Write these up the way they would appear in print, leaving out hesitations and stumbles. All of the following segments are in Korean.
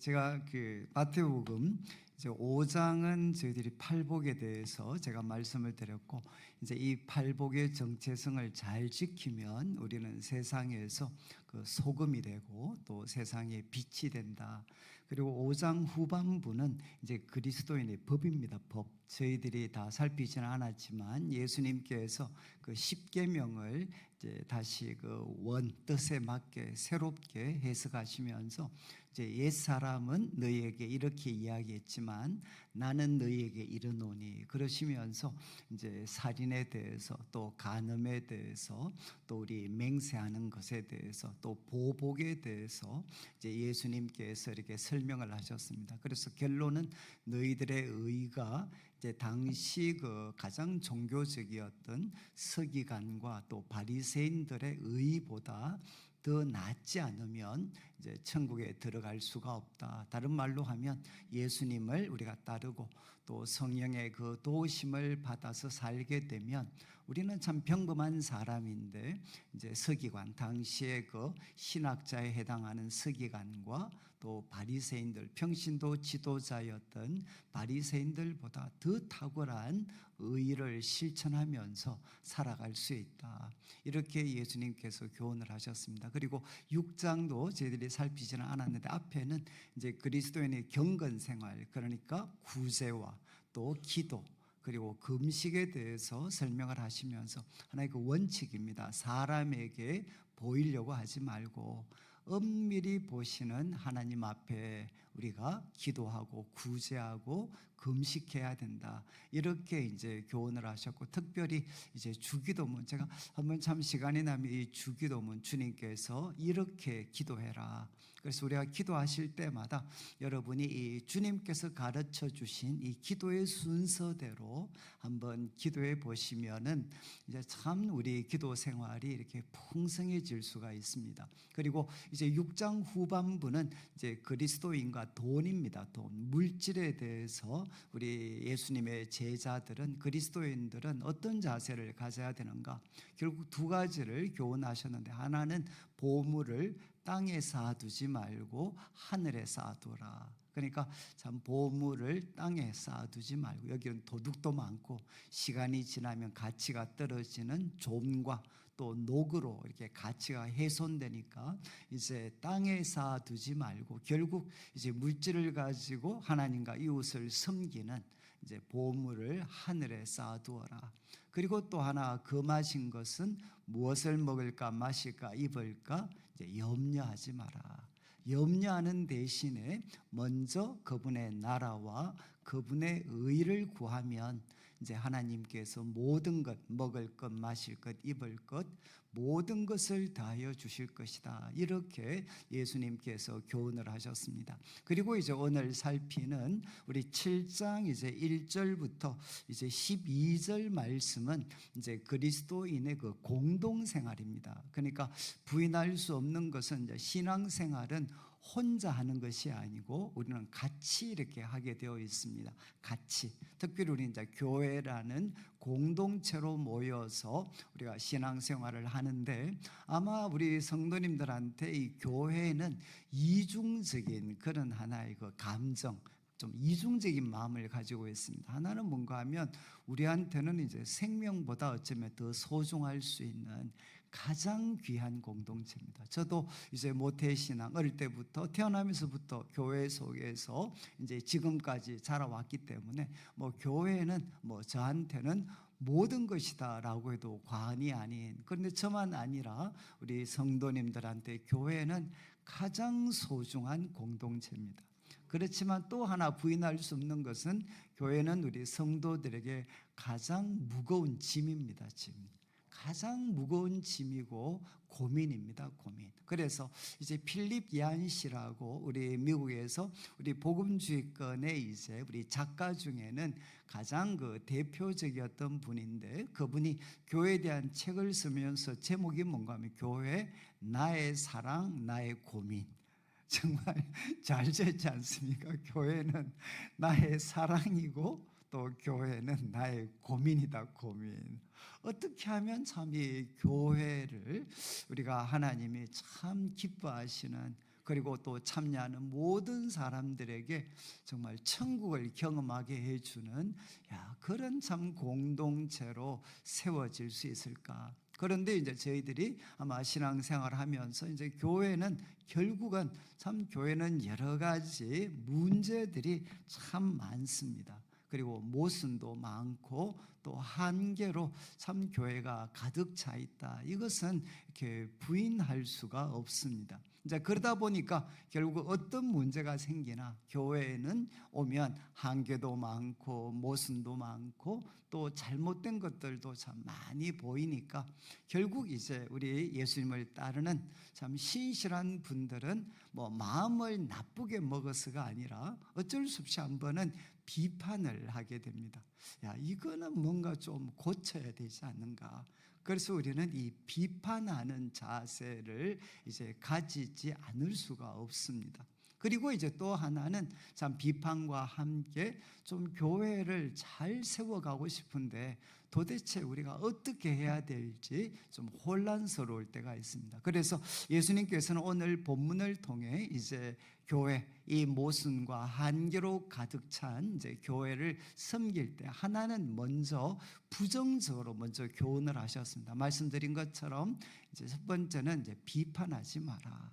제가 마태복음 이제 5장은 저희들이 팔복에 대해서 제가 말씀을 드렸고, 이제 이 팔복의 정체성을 잘 지키면 우리는 세상에서 그 소금이 되고 또 세상의 빛이 된다. 그리고 5장 후반부는 이제 그리스도인의 법입니다. 법. 저희들이 다 살피지는 않았지만 예수님께서 그 십계명을 이제 다시 그 원 뜻에 맞게 새롭게 해석하시면서 이제 옛 사람은 너희에게 이렇게 이야기했지만 나는 너희에게 이르노니 그러시면서 이제 살인에 대해서 또 간음에 대해서 또 우리 맹세하는 것에 대해서 또 보복에 대해서 이제 예수님께서 이렇게 설명을 하셨습니다. 그래서 결론은 너희들의 의가 이제 당시 그 가장 종교적이었던 서기관과 또 바리새인들의 의보다 더 낫지 않으면 이제 천국에 들어갈 수가 없다. 다른 말로 하면 예수님을 우리가 따르고 또 성령의 그 도우심을 받아서 살게 되면 우리는 참 평범한 사람인데 이제 서기관, 당시의 그 신학자에 해당하는 서기관과 또 바리새인들, 평신도 지도자였던 바리새인들보다 더 탁월한 의를 실천하면서 살아갈 수 있다. 이렇게 예수님께서 교훈을 하셨습니다. 그리고 6장도 저희들이 살피지는 않았는데 앞에는 이제 그리스도인의 경건 생활, 그러니까 구제와 또 기도 그리고 금식에 대해서 설명을 하시면서 하나의 그 원칙입니다. 사람에게 보이려고 하지 말고 엄밀히 보시는 하나님 앞에 우리가 기도하고 구제하고 금식해야 된다. 이렇게 이제 교훈을 하셨고, 특별히 이제 주기도문, 제가 한번 참 시간이 나면 이 주기도문 주님께서 이렇게 기도해라. 그래서 우리가 기도하실 때마다 여러분이 이 주님께서 가르쳐 주신 이 기도의 순서대로 한번 기도해 보시면은 이제 참 우리 기도 생활이 이렇게 풍성해질 수가 있습니다. 그리고 이제 6장 후반부는 이제 그리스도인과 돈입니다. 돈, 물질에 대해서 우리 예수님의 제자들은, 그리스도인들은 어떤 자세를 가져야 되는가? 결국 두 가지를 교훈하셨는데, 하나는 보물을 땅에 쌓아두지 말고 하늘에 쌓아두라. 그러니까 참 보물을 땅에 쌓아두지 말고, 여기는 도둑도 많고 시간이 지나면 가치가 떨어지는 좀과 또 녹으로 이렇게 가치가 훼손되니까 이제 땅에 쌓아두지 말고 결국 이제 물질을 가지고 하나님과 이웃을 섬기는 이제 보물을 하늘에 쌓아두어라. 그리고 또 하나 금하신 것은 무엇을 먹을까 마실까 입을까 이제 염려하지 마라. 염려하는 대신에 먼저 그분의 나라와 그분의 의를 구하면 이제 하나님께서 모든 것, 먹을 것, 마실 것, 입을 것, 모든 것을 다하여 주실 것이다. 이렇게 예수님께서 교훈을 하셨습니다. 그리고 이제 오늘 살피는 우리 7장 이제 1절부터 이제 12절 말씀은 이제 그리스도인의 그 공동생활입니다. 그러니까 부인할 수 없는 것은 이제 신앙생활은 혼자 하는 것이 아니고 우리는 같이 이렇게 하게 되어 있습니다. 같이. 특별히 우리 이제 교회라는 공동체로 모여서 우리가 신앙생활을 하는데, 아마 우리 성도님들한테 이 교회는 이중적인 그런 하나의 그 감정, 좀 이중적인 마음을 가지고 있습니다. 하나는 뭔가 하면 우리한테는 이제 생명보다 어쩌면 더 소중할 수 있는 가장 귀한 공동체입니다. 저도 이제 모태신앙 어릴 때부터 태어나면서부터 교회 속에서 이제 지금까지 자라왔기 때문에 뭐 교회는 뭐 저한테는 모든 것이다라고 해도 과언이 아닌, 그런데 저만 아니라 우리 성도님들한테 교회는 가장 소중한 공동체입니다. 그렇지만 또 하나 부인할 수 없는 것은 교회는 우리 성도들에게 가장 무거운 짐입니다. 짐. 가장 무거운 짐이고 고민입니다. 고민. 그래서 이제 필립 얀시라고 우리 미국에서 우리 복음주의권의 이제 우리 작가 중에는 가장 그 대표적이었던 분인데, 그분이 교회에 대한 책을 쓰면서 제목이 뭔가 하면 교회 나의 사랑 나의 고민. 정말 잘 지었지 않습니까? 교회는 나의 사랑이고 또 교회는 나의 고민이다. 고민. 어떻게 하면 참 이 교회를 우리가 하나님이 참 기뻐하시는 그리고 또 참여하는 모든 사람들에게 정말 천국을 경험하게 해주는 그런 참 공동체로 세워질 수 있을까? 그런데 이제 저희들이 아마 신앙생활을 하면서 이제 교회는 결국은 참 교회는 여러 가지 문제들이 참 많습니다. 그리고 모순도 많고 또 한계로 참 교회가 가득 차 있다. 이것은 이렇게 부인할 수가 없습니다. 이제 그러다 보니까 결국 어떤 문제가 생기나 교회에는 오면 한계도 많고 모순도 많고 또 잘못된 것들도 참 많이 보이니까 결국 이제 우리 예수님을 따르는 참 신실한 분들은 뭐 마음을 나쁘게 먹어서가 아니라 어쩔 수 없이 한 번은 비판을 하게 됩니다. 이거는 뭔가 좀 고쳐야 되지 않는가. 그래서 우리는 이 비판하는 자세를 이제 가지지 않을 수가 없습니다. 그리고 이제 또 하나는 참 비판과 함께 좀 교회를 잘 세워가고 싶은데 도대체 우리가 어떻게 해야 될지 좀 혼란스러울 때가 있습니다. 그래서 예수님께서는 오늘 본문을 통해 이제 교회 이 모순과 한계로 가득 찬 이제 교회를 섬길 때 하나는 먼저 부정적으로 먼저 교훈을 하셨습니다. 말씀드린 것처럼 이제 첫 번째는 이제 비판하지 마라.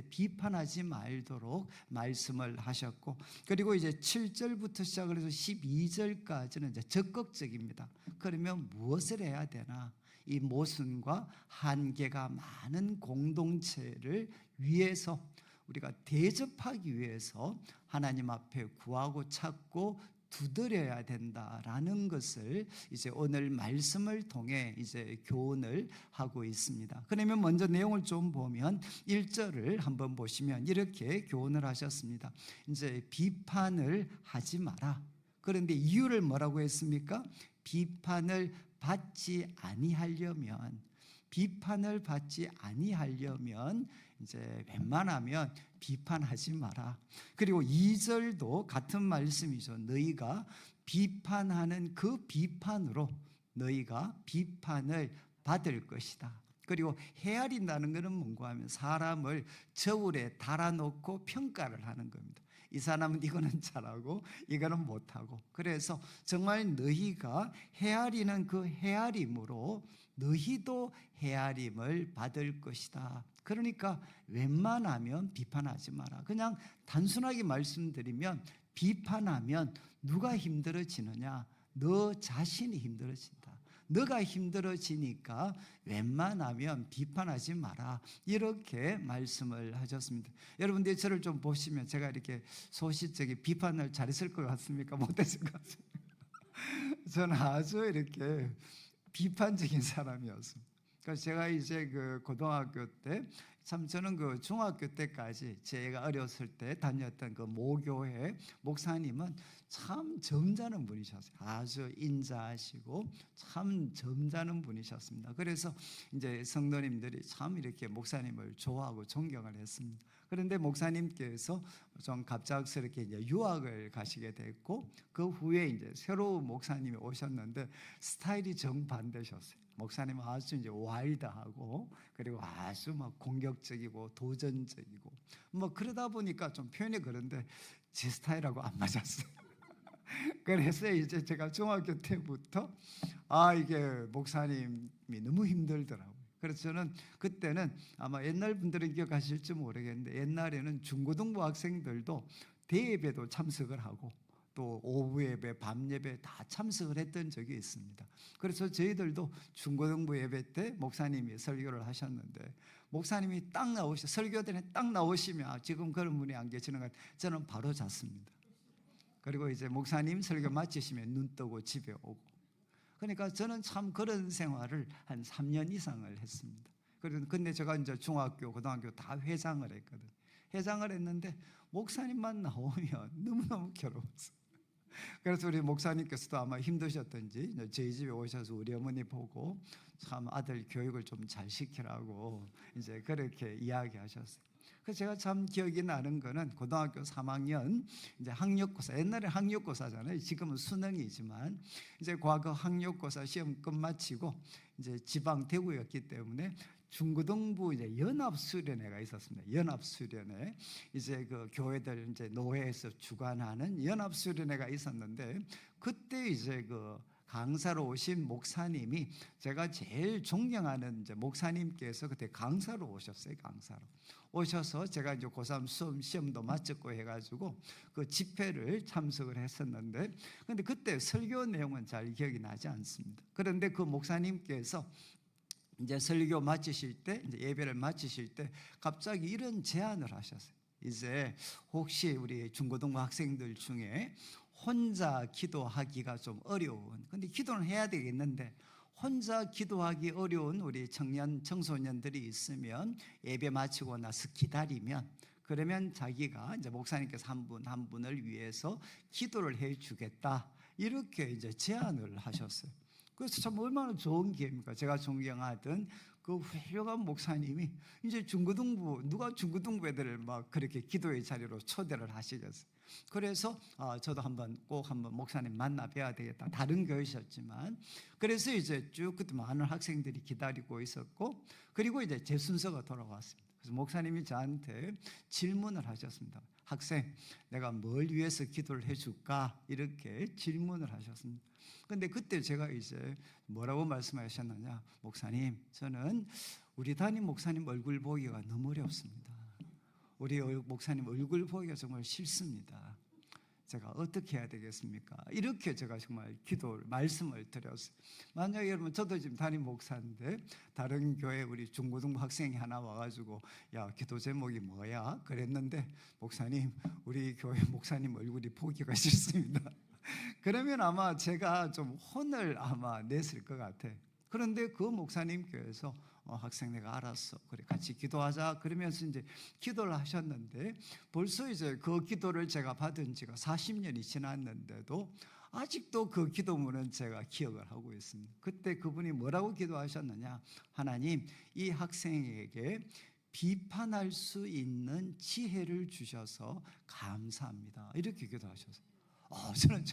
비판하지 말도록 말씀을 하셨고, 그리고 이제 7절부터 시작을 해서 12절까지는 이제 적극적입니다. 그러면 무엇을 해야 되나? 이 모순과 한계가 많은 공동체를 위해서 우리가 대접하기 위해서 하나님 앞에 구하고 찾고 두드려야 된다라는 것을 이제 오늘 말씀을 통해 이제 교훈을 하고 있습니다. 그러면 먼저 내용을 좀 보면 1절을 한번 보시면 이렇게 교훈을 하셨습니다. 이제 비판을 하지 마라. 그런데 이유를 뭐라고 했습니까? 비판을 받지 아니하려면 이제 웬만하면 비판하지 마라. 그리고 2절도 같은 말씀이죠. 너희가 비판하는 그 비판으로 너희가 비판을 받을 것이다. 그리고 헤아린다는 것은 뭔가 하면 사람을 저울에 달아놓고 평가를 하는 겁니다. 이 사람은 이거는 잘하고 이거는 못하고, 그래서 정말 너희가 헤아리는 그 헤아림으로 너희도 헤아림을 받을 것이다. 그러니까 웬만하면 비판하지 마라. 그냥 단순하게 말씀드리면 비판하면 누가 힘들어지느냐? 너 자신이 힘들어진다. 너가 힘들어지니까 웬만하면 비판하지 마라. 이렇게 말씀을 하셨습니다. 여러분들 저를 좀 보시면 제가 이렇게 소시적인 비판을 잘했을 것 같습니까? 못했을 것 같습니까? 저는 아주 이렇게 비판적인 사람이었습니다. 그래서 제가 이제 그 고등학교 때 참 저는 그 중학교 때까지 제가 어렸을 때 다녔던 그 모교회 목사님은 참 점잖은 분이셨어요. 아주 인자하시고 참 점잖은 분이셨습니다. 그래서 이제 성도님들이 참 이렇게 목사님을 좋아하고 존경을 했습니다. 그런데 목사님께서 좀 갑작스럽게 이제 유학을 가시게 됐고 그 후에 이제 새로운 목사님이 오셨는데 스타일이 정반대셨어요. 목사님은 아주 이제 와일드하고 그리고 아주 막 공격적이고 도전적이고 뭐 그러다 보니까 좀 표현이 그런데 제 스타일하고 안 맞았어요. 그래서 이제 제가 중학교 때부터 이게 목사님이 너무 힘들더라고요. 그래서 저는 그때는 아마 옛날 분들은 기억하실지 모르겠는데 옛날에는 중고등부 학생들도 대예배도 참석을 하고 또 오후 예배, 밤 예배 다 참석을 했던 적이 있습니다. 그래서 저희들도 중고등부 예배 때 목사님이 설교를 하셨는데 목사님이 딱 설교전에 딱 나오시면 지금 그런 분이 안 계시는 것 같아요. 저는 바로 잤습니다. 그리고 이제 목사님 설교 마치시면 눈 뜨고 집에 오고. 그러니까 저는 참 그런 생활을 한 3년 이상을 했습니다. 근데 제가 이제 중학교, 고등학교 다 회장을 했거든요. 회장을 했는데 목사님만 나오면 너무너무 괴로웠어요. 그래서 우리 목사님께서도 아마 힘드셨던지 저희 집에 오셔서 우리 어머니 보고 참 아들 교육을 좀 잘 시키라고 이제 그렇게 이야기하셨어요. 그래서 제가 참 기억이 나는 거는 고등학교 3학년 이제 학력고사, 옛날에 학력고사잖아요. 지금은 수능이지만 이제 과거 학력고사 시험 끝마치고 이제 지방 대구였기 때문에 중고등부 이제 연합수련회가 있었습니다. 연합수련회, 이제 그 교회들 이제 노회에서 주관하는 연합수련회가 있었는데, 그때 이제 그 강사로 오신 목사님이, 제가 제일 존경하는 이제 목사님께서 그때 강사로 오셨어요. 강사로 오셔서 제가 이제 고3 시험도 마쳤고 해가지고 그 집회를 참석을 했었는데, 근데 그때 설교 내용은 잘 기억이 나지 않습니다. 그런데 그 목사님께서 이제 설교 마치실 때, 이제 예배를 마치실 때 갑자기 이런 제안을 하셨어요. 이제 혹시 우리 중고등부 학생들 중에 혼자 기도하기가 좀 어려운, 근데 기도는 해야 되겠는데 혼자 기도하기 어려운 우리 청년 청소년들이 있으면 예배 마치고 나서 기다리면, 그러면 자기가 이제 목사님께서 한 분 한 분을 위해서 기도를 해 주겠다, 이렇게 이제 제안을 하셨어요. 그래서 참 얼마나 좋은 기회입니까? 제가 존경하던 그 훌륭한 목사님이 이제 중고등부, 누가 중고등부 애들을 막 그렇게 기도의 자리로 초대를 하시겠어요. 그래서 저도 꼭 한번 목사님 만나 뵈야 되겠다. 다른 교회셨지만, 그래서 이제 쭉 그때 많은 학생들이 기다리고 있었고, 그리고 이제 제 순서가 돌아왔습니다. 그래서 목사님이 저한테 질문을 하셨습니다. 학생, 내가 뭘 위해서 기도를 해줄까? 이렇게 질문을 하셨습니다. 근데 그때 제가 이제 뭐라고 말씀하셨느냐, 목사님, 저는 우리 담임 목사님 얼굴 보기가 너무 어렵습니다. 우리 목사님 얼굴 보기가 정말 싫습니다. 제가 어떻게 해야 되겠습니까? 이렇게 제가 정말 말씀을 드렸어요. 만약에 여러분, 저도 지금 담임 목사인데 다른 교회 우리 중고등부 학생이 하나 와가지고 야, 기도 제목이 뭐야? 그랬는데, 목사님, 우리 교회 목사님 얼굴이 보기가 싫습니다. 그러면 아마 제가 좀 혼을 아마 냈을 것 같아. 그런데 그 목사님께서 학생, 내가 알았어, 그래 같이 기도하자, 그러면서 이제 기도를 하셨는데, 벌써 이제 그 기도를 제가 받은 지가 40년이 지났는데도 아직도 그 기도문은 제가 기억을 하고 있습니다. 그때 그분이 뭐라고 기도하셨느냐, 하나님, 이 학생에게 비판할 수 있는 지혜를 주셔서 감사합니다, 이렇게 기도하셨어요. 저는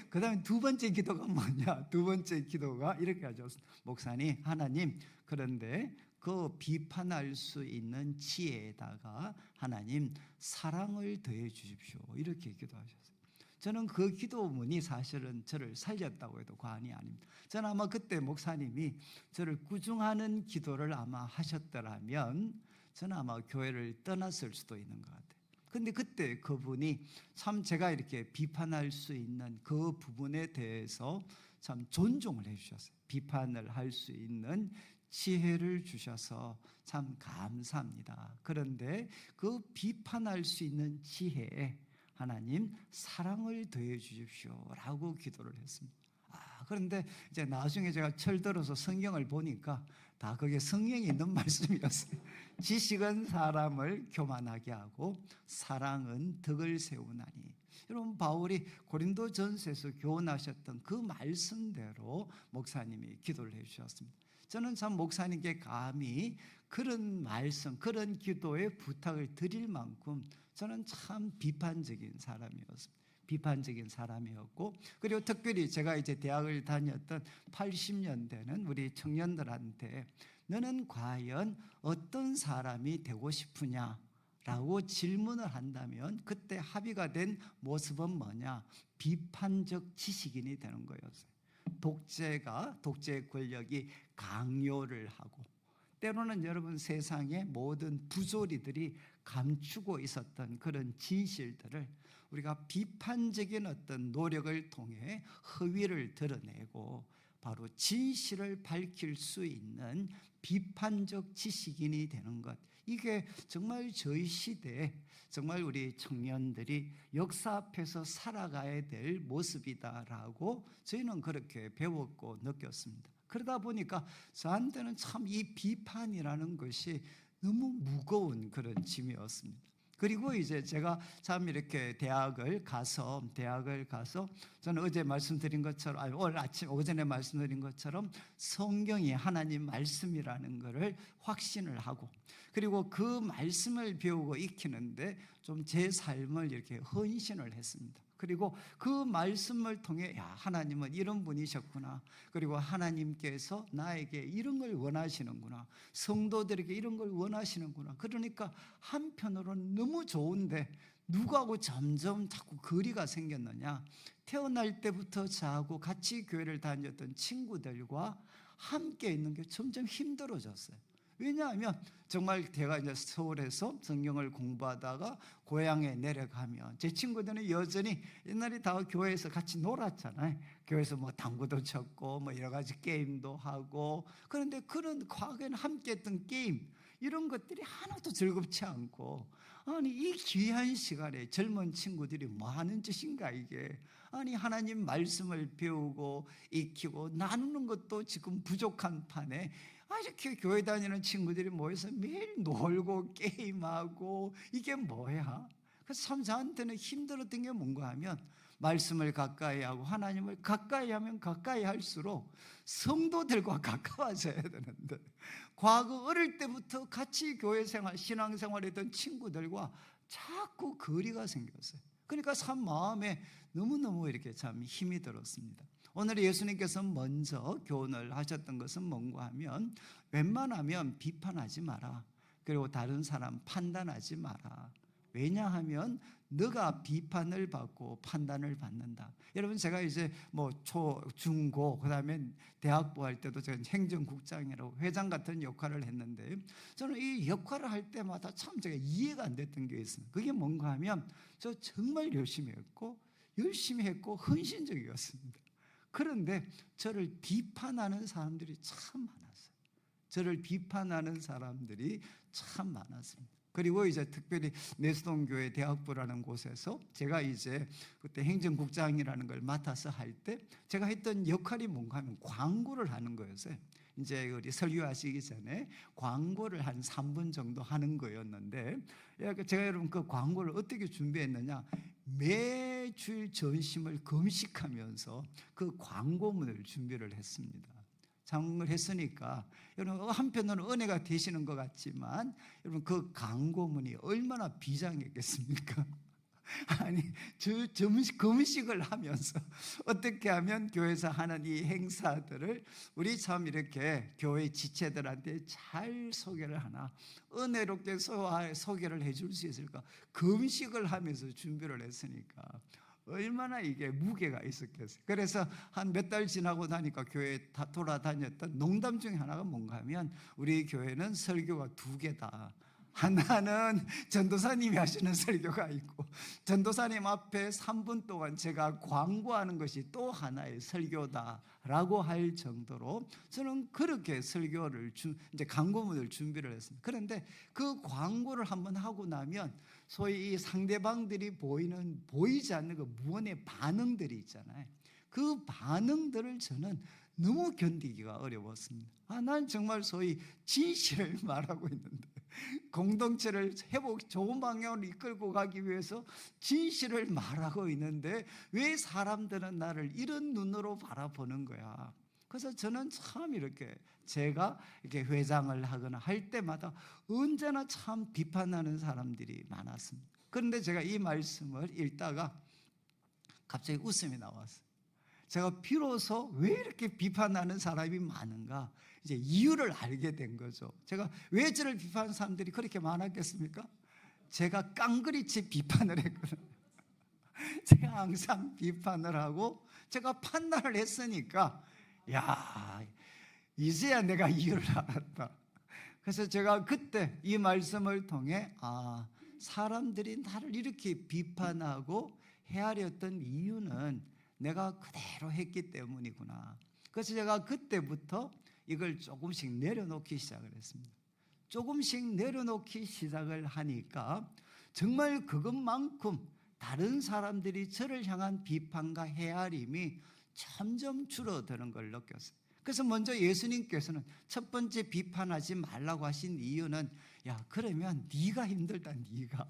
그 다음에 두 번째 기도가 뭐냐, 두 번째 기도가 이렇게 하죠. 목사님, 하나님, 그런데 그 비판할 수 있는 지혜에다가 하나님 사랑을 더해 주십시오, 이렇게 기도하셨어요. 저는 그 기도문이 사실은 저를 살렸다고 해도 과언이 아닙니다. 저는 아마 그때 목사님이 저를 꾸중하는 기도를 아마 하셨더라면 저는 아마 교회를 떠났을 수도 있는 것 같아요. 근데 그때 그분이 참 제가 이렇게 비판할 수 있는 그 부분에 대해서 참 존중을 해주셨어요. 비판을 할 수 있는 지혜를 주셔서 참 감사합니다. 그런데 그 비판할 수 있는 지혜에 하나님 사랑을 더해 주십시오 라고 기도를 했습니다. 그런데 이제 나중에 제가 철들어서 성경을 보니까 다 그게 성경에 있는 말씀이었어요. 지식은 사람을 교만하게 하고 사랑은 덕을 세우나니. 여러분, 바울이 고린도전서에서 교훈하셨던 그 말씀대로 목사님이 기도를 해주셨습니다. 저는 참 목사님께 감히 그런 말씀, 그런 기도에 부탁을 드릴 만큼 저는 참 비판적인 사람이었습니다. 비판적인 사람이었고, 그리고 특별히 제가 이제 대학을 다녔던 80년대는 우리 청년들한테 너는 과연 어떤 사람이 되고 싶으냐라고 질문을 한다면 그때 합의가 된 모습은 뭐냐? 비판적 지식인이 되는 거였어요. 독재 권력이 강요를 하고, 때로는 여러분, 세상의 모든 부조리들이 감추고 있었던 그런 진실들을 우리가 비판적인 어떤 노력을 통해 허위를 드러내고 바로 진실을 밝힐 수 있는 비판적 지식인이 되는 것, 이게 정말 저희 시대에 정말 우리 청년들이 역사 앞에서 살아가야 될 모습이다라고 저희는 그렇게 배웠고 느꼈습니다. 그러다 보니까 저한테는 참 이 비판이라는 것이 너무 무거운 그런 짐이었습니다. 그리고 이제 제가 참 이렇게 대학을 가서 저는 어제 말씀드린 것처럼, 오늘 아침 오전에 말씀드린 것처럼 성경이 하나님 말씀이라는 것을 확신을 하고, 그리고 그 말씀을 배우고 익히는데 좀 제 삶을 이렇게 헌신을 했습니다. 그리고 그 말씀을 통해 야, 하나님은 이런 분이셨구나. 그리고 하나님께서 나에게 이런 걸 원하시는구나. 성도들에게 이런 걸 원하시는구나. 그러니까 한편으로는 너무 좋은데 누구하고 점점 자꾸 거리가 생겼느냐. 태어날 때부터 저하고 같이 교회를 다녔던 친구들과 함께 있는 게 점점 힘들어졌어요. 왜냐하면 정말 제가 이제 서울에서 성경을 공부하다가 고향에 내려가면 제 친구들은 여전히 옛날에 다 교회에서 같이 놀았잖아요. 교회에서 뭐 당구도 쳤고 뭐 여러 가지 게임도 하고, 그런데 그런 과거에는 함께 했던 게임 이런 것들이 하나도 즐겁지 않고, 아니 이 귀한 시간에 젊은 친구들이 뭐 하는 짓인가 이게. 아니 하나님 말씀을 배우고 익히고 나누는 것도 지금 부족한 판에 이렇게 교회 다니는 친구들이 모여서 매일 놀고 게임하고 이게 뭐야? 그래서 참 저한테는 힘들었던 게 뭔가 하면 말씀을 가까이 하고 하나님을 가까이 하면 가까이 할수록 성도들과 가까워져야 되는데, 과거 어릴 때부터 같이 교회 생활, 신앙생활 했던 친구들과 자꾸 거리가 생겼어요. 그러니까 참 마음에 너무너무 이렇게 참 힘이 들었습니다. 오늘 예수님께서 먼저 교훈을 하셨던 것은 뭔가 하면 웬만하면 비판하지 마라. 그리고 다른 사람 판단하지 마라. 왜냐하면 너가 비판을 받고 판단을 받는다. 여러분 제가 이제 뭐 초, 중, 고 그다음에 대학부 할 때도 제가 행정국장이라고 회장 같은 역할을 했는데, 저는 이 역할을 할 때마다 참 제가 이해가 안 됐던 게 있습니다. 그게 뭔가 하면 저 정말 열심히 했고 헌신적이었습니다. 그런데 저를 비판하는 사람들이 참 많았어요. 저를 비판하는 사람들이 참 많았습니다. 그리고 이제 특별히 내수동교회 대학부라는 곳에서 제가 이제 그때 행정국장이라는 걸 맡아서 할 때 제가 했던 역할이 뭔가 하면 광고를 하는 거였어요. 이제 우리 설교하시기 전에 광고를 한 3분 정도 하는 거였는데, 제가 여러분 그 광고를 어떻게 준비했느냐, 매주일 전심을 금식하면서 그 광고문을 준비를 했습니다. 장을 했으니까 여러분 한편으로는 은혜가 되시는 것 같지만, 여러분 그 광고문이 얼마나 비장했겠습니까? 아니 금식을 하면서 어떻게 하면 교회에서 하는 이 행사들을 우리 참 이렇게 교회 지체들한테 잘 소개를 하나, 은혜롭게 소개를 해줄 수 있을까, 금식을 하면서 준비를 했으니까 얼마나 이게 무게가 있었겠어요. 그래서 한 몇 달 지나고 나니까 교회에 다 돌아다녔던 농담 중에 하나가 뭔가 하면 우리 교회는 설교가 2개다. 하나는 전도사님이 하시는 설교가 있고, 전도사님 앞에 3분 동안 제가 광고하는 것이 또 하나의 설교다라고 할 정도로 저는 그렇게 설교를 이제 광고문을 준비를 했습니다. 그런데 그 광고를 한번 하고 나면 소위 이 상대방들이 보이지 않는 그 무언의 반응들이 있잖아요. 그 반응들을 저는 너무 견디기가 어려웠습니다. 난 정말 소위 진실을 말하고 있는데, 공동체를 좋은 방향으로 이끌고 가기 위해서 진실을 말하고 있는데 왜 사람들은 나를 이런 눈으로 바라보는 거야. 그래서 저는 참 이렇게 제가 이렇게 회장을 하거나 할 때마다 언제나 참 비판하는 사람들이 많았습니다. 그런데 제가 이 말씀을 읽다가 갑자기 웃음이 나왔어요. 제가 비로소 왜 이렇게 비판하는 사람이 많은가, 이제 이유를 알게 된 거죠. 제가 왜 저를 비판하는 사람들이 그렇게 많았겠습니까? 제가 깡그리치 비판을 했거든요. 제가 항상 비판을 하고 제가 판단을 했으니까, 야, 이제야 내가 이유를 알았다. 그래서 제가 그때 이 말씀을 통해 사람들이 나를 이렇게 비판하고 헤아렸던 이유는 내가 그대로 했기 때문이구나. 그래서 제가 그때부터 이걸 조금씩 내려놓기 시작을 했습니다. 조금씩 내려놓기 시작을 하니까 정말 그것만큼 다른 사람들이 저를 향한 비판과 헤아림이 점점 줄어드는 걸 느꼈어요. 그래서 먼저 예수님께서는 첫 번째 비판하지 말라고 하신 이유는, 야 그러면 네가 힘들다, 네가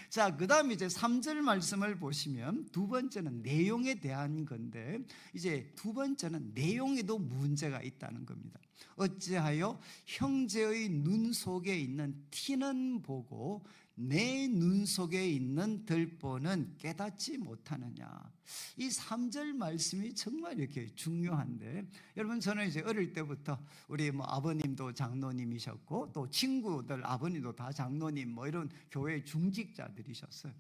자, 그 다음에 이제 3절 말씀을 보시면 두 번째는 내용에 대한 건데, 이제 두 번째는 내용에도 문제가 있다는 겁니다. 어찌하여 형제의 눈 속에 있는 티는 보고 내 눈 속에 있는 들보는 깨닫지 못하느냐. 이 3절 말씀이 정말 이렇게 중요한데, 여러분 저는 이제 어릴 때부터 우리 아버님도 장로님이셨고 또 친구들 아버님도 다 장로님 이런 교회 중직자들이셨어요.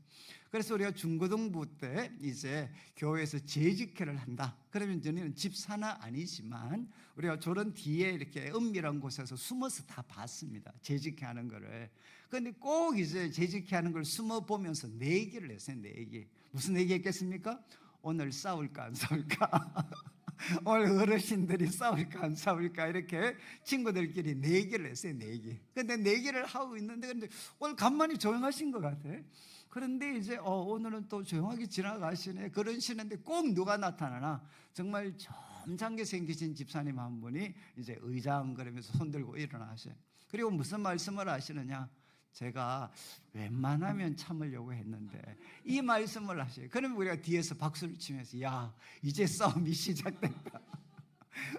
그래서 우리가 중고등부 때 이제 교회에서 재직회를 한다. 그러면 저는 집사는 아니지만 우리가 졸은 뒤에 이렇게 은밀한 곳에서 숨어서 다 봤습니다. 재직회 하는 거를. 그런데 꼭 이제 재직회 하는 걸 숨어 보면서 내기를 했어요. 내기. 무슨 내기 했겠습니까? 오늘 싸울까 안 싸울까? 오늘 어르신들이 싸울까 안 싸울까? 이렇게 친구들끼리 내기를 했어요. 내기. 근데 내기를 하고 있는데 근데 오늘 간만에 조용하신 것 같아. 그런데 이제 오늘은 또 조용하게 지나가시네 그러시는데 꼭 누가 나타나나, 정말 점잖게 생기신 집사님 한 분이 이제 의장 그러면서 손들고 일어나셔요. 그리고 무슨 말씀을 하시느냐, 제가 웬만하면 참으려고 했는데 이 말씀을 하셔요. 그러면 우리가 뒤에서 박수를 치면서 야, 이제 싸움이 시작됐다.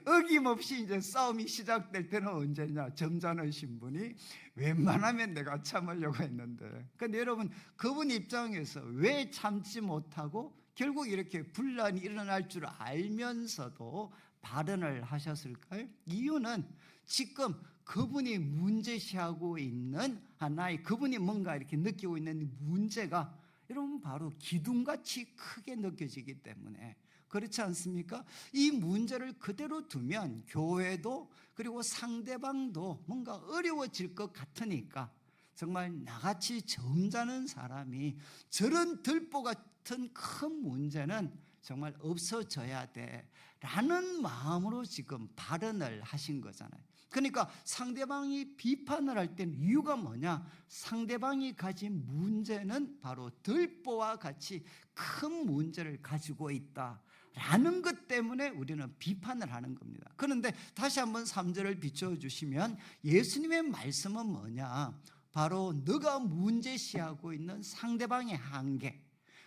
어김없이 이제 싸움이 시작될 때는 언제냐, 점잖으신 분이 웬만하면 내가 참으려고 했는데. 근데 여러분, 그분 입장에서 왜 참지 못하고 결국 이렇게 분란이 일어날 줄 알면서도 발언을 하셨을까요? 이유는 지금 그분이 문제시하고 있는 하나의, 그분이 뭔가 이렇게 느끼고 있는 문제가 여러분 바로 기둥같이 크게 느껴지기 때문에, 그렇지 않습니까? 이 문제를 그대로 두면 교회도 그리고 상대방도 뭔가 어려워질 것 같으니까 정말 나같이 점잖은 사람이 저런 들보 같은 큰 문제는 정말 없어져야 돼 라는 마음으로 지금 발언을 하신 거잖아요. 그러니까 상대방이 비판을 할 때는 이유가 뭐냐, 상대방이 가진 문제는 바로 들보와 같이 큰 문제를 가지고 있다 라는 것 때문에 우리는 비판을 하는 겁니다. 그런데 다시 한번 3절을 비춰주시면 예수님의 말씀은 뭐냐, 바로 너가 문제시하고 있는 상대방의 한계,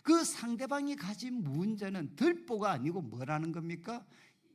그 상대방이 가진 문제는 들보가 아니고 뭐라는 겁니까?